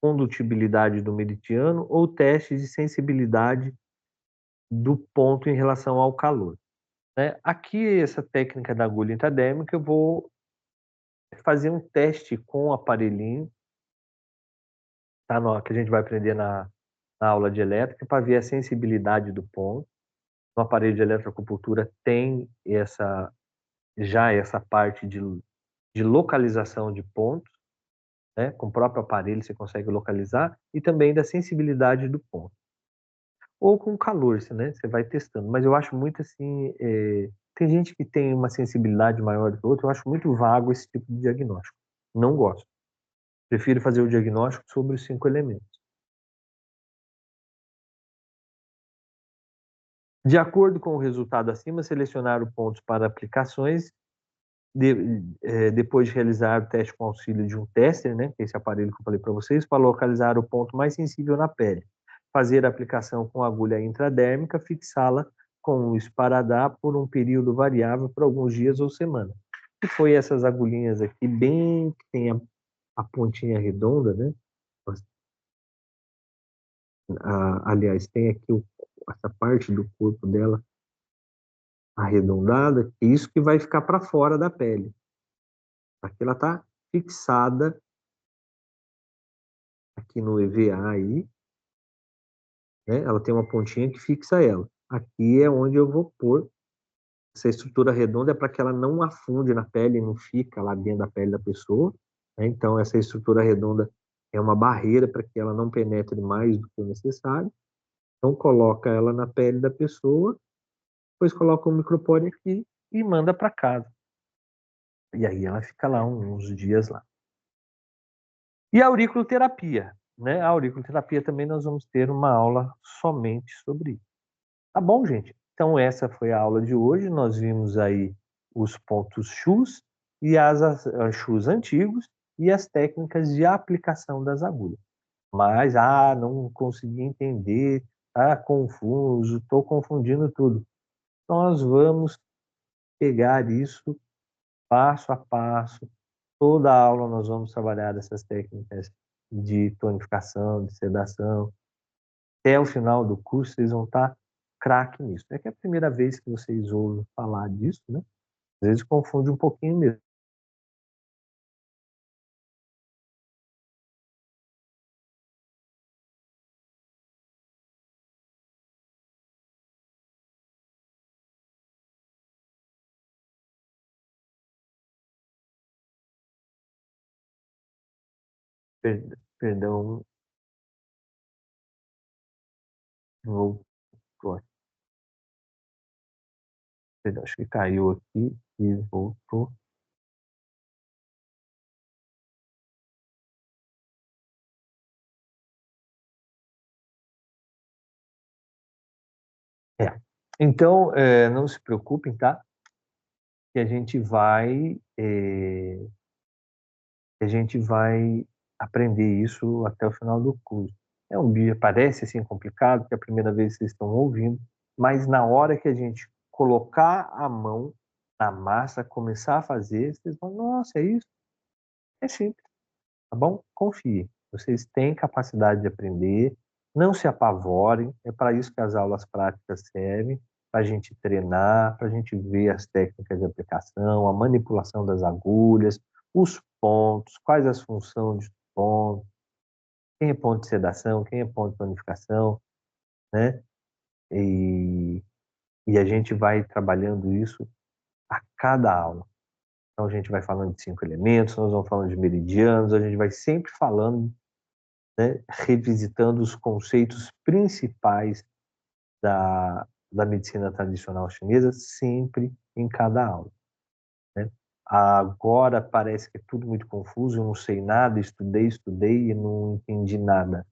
condutibilidade do meridiano ou testes de sensibilidade do ponto em relação ao calor, né? Aqui, essa técnica da agulha intradérmica, eu vou fazer um teste com o aparelhinho, tá? Que a gente vai aprender na aula de elétrica, para ver a sensibilidade do ponto. No aparelho de eletroacupuntura tem essa parte de localização de pontos, né? Com o próprio aparelho você consegue localizar, e também da sensibilidade do ponto. Ou com calor, né? Você vai testando. Mas eu acho muito assim, tem gente que tem uma sensibilidade maior do que outra, eu acho muito vago esse tipo de diagnóstico. Não gosto. Prefiro fazer o diagnóstico sobre os 5 elementos. De acordo com o resultado acima, selecionar o pontos para aplicações, depois de realizar o teste com auxílio de um tester, né, que é esse aparelho que eu falei para vocês, para localizar o ponto mais sensível na pele. Fazer a aplicação com agulha intradérmica, fixá-la com o esparadrapo por um período variável por alguns dias ou semanas. E foi essas agulhinhas aqui, bem que tem a pontinha redonda, né? Aliás, tem aqui essa parte do corpo dela arredondada, isso que vai ficar para fora da pele. Aqui ela está fixada aqui no EVA aí, né? Ela tem uma pontinha que fixa ela. Aqui é onde eu vou pôr essa estrutura redonda, é para que ela não afunde na pele, não fica lá dentro da pele da pessoa, né? Então essa estrutura redonda é uma barreira para que ela não penetre mais do que o necessário. Então coloca ela na pele da pessoa, depois coloca o micropore aqui e manda para casa. E aí ela fica lá uns dias lá. E a auriculoterapia, né? A auriculoterapia também nós vamos ter uma aula somente sobre isso. Tá bom, gente? Então essa foi a aula de hoje. Nós vimos aí os pontos chus e as chus antigos e as técnicas de aplicação das agulhas. Mas, não consegui entender, confuso, estou confundindo tudo. Nós vamos pegar isso passo a passo. Toda aula nós vamos trabalhar essas técnicas de tonificação, de sedação. Até o final do curso vocês vão estar craque nisso. É que é a primeira vez que vocês ouvem falar disso, né? Às vezes confunde um pouquinho mesmo. Perdão, voltou. Perdão, acho que caiu aqui e voltou. É. Então, não se preocupem, tá? Que a gente vai aprender isso até o final do curso. É um dia parece, assim, complicado, porque é a primeira vez que vocês estão ouvindo, mas na hora que a gente colocar a mão na massa, começar a fazer, vocês vão: "Nossa, é isso? É simples", tá bom? Confiem, vocês têm capacidade de aprender, não se apavorem, é para isso que as aulas práticas servem, para a gente treinar, para a gente ver as técnicas de aplicação, a manipulação das agulhas, os pontos, quais as funções de ponto, quem é ponto de sedação, quem é ponto de tonificação, né? E, e a gente vai trabalhando isso a cada aula. Então a gente vai falando de 5 elementos, nós vamos falando de meridianos, a gente vai sempre falando, né, revisitando os conceitos principais da medicina tradicional chinesa, sempre em cada aula, né? Agora parece que é tudo muito confuso, eu não sei nada, estudei e não entendi nada.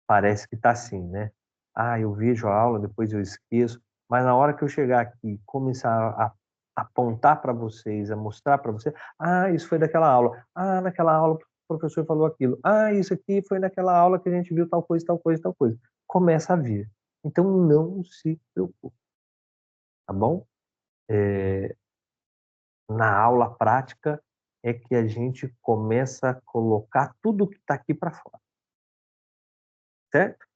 Parece que está assim, né? Ah, eu vejo a aula, depois eu esqueço, mas na hora que eu chegar aqui e começar a apontar para vocês, a mostrar para vocês, ah, isso foi daquela aula, ah, naquela aula o professor falou aquilo, ah, isso aqui foi naquela aula que a gente viu tal coisa, tal coisa, tal coisa. Começa a vir. Então não se preocupe, tá bom? Eh, Na aula prática é que a gente começa a colocar tudo que está aqui para fora, certo?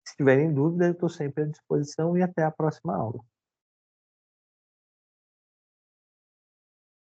Se tiverem dúvida, eu estou sempre à disposição e até a próxima aula.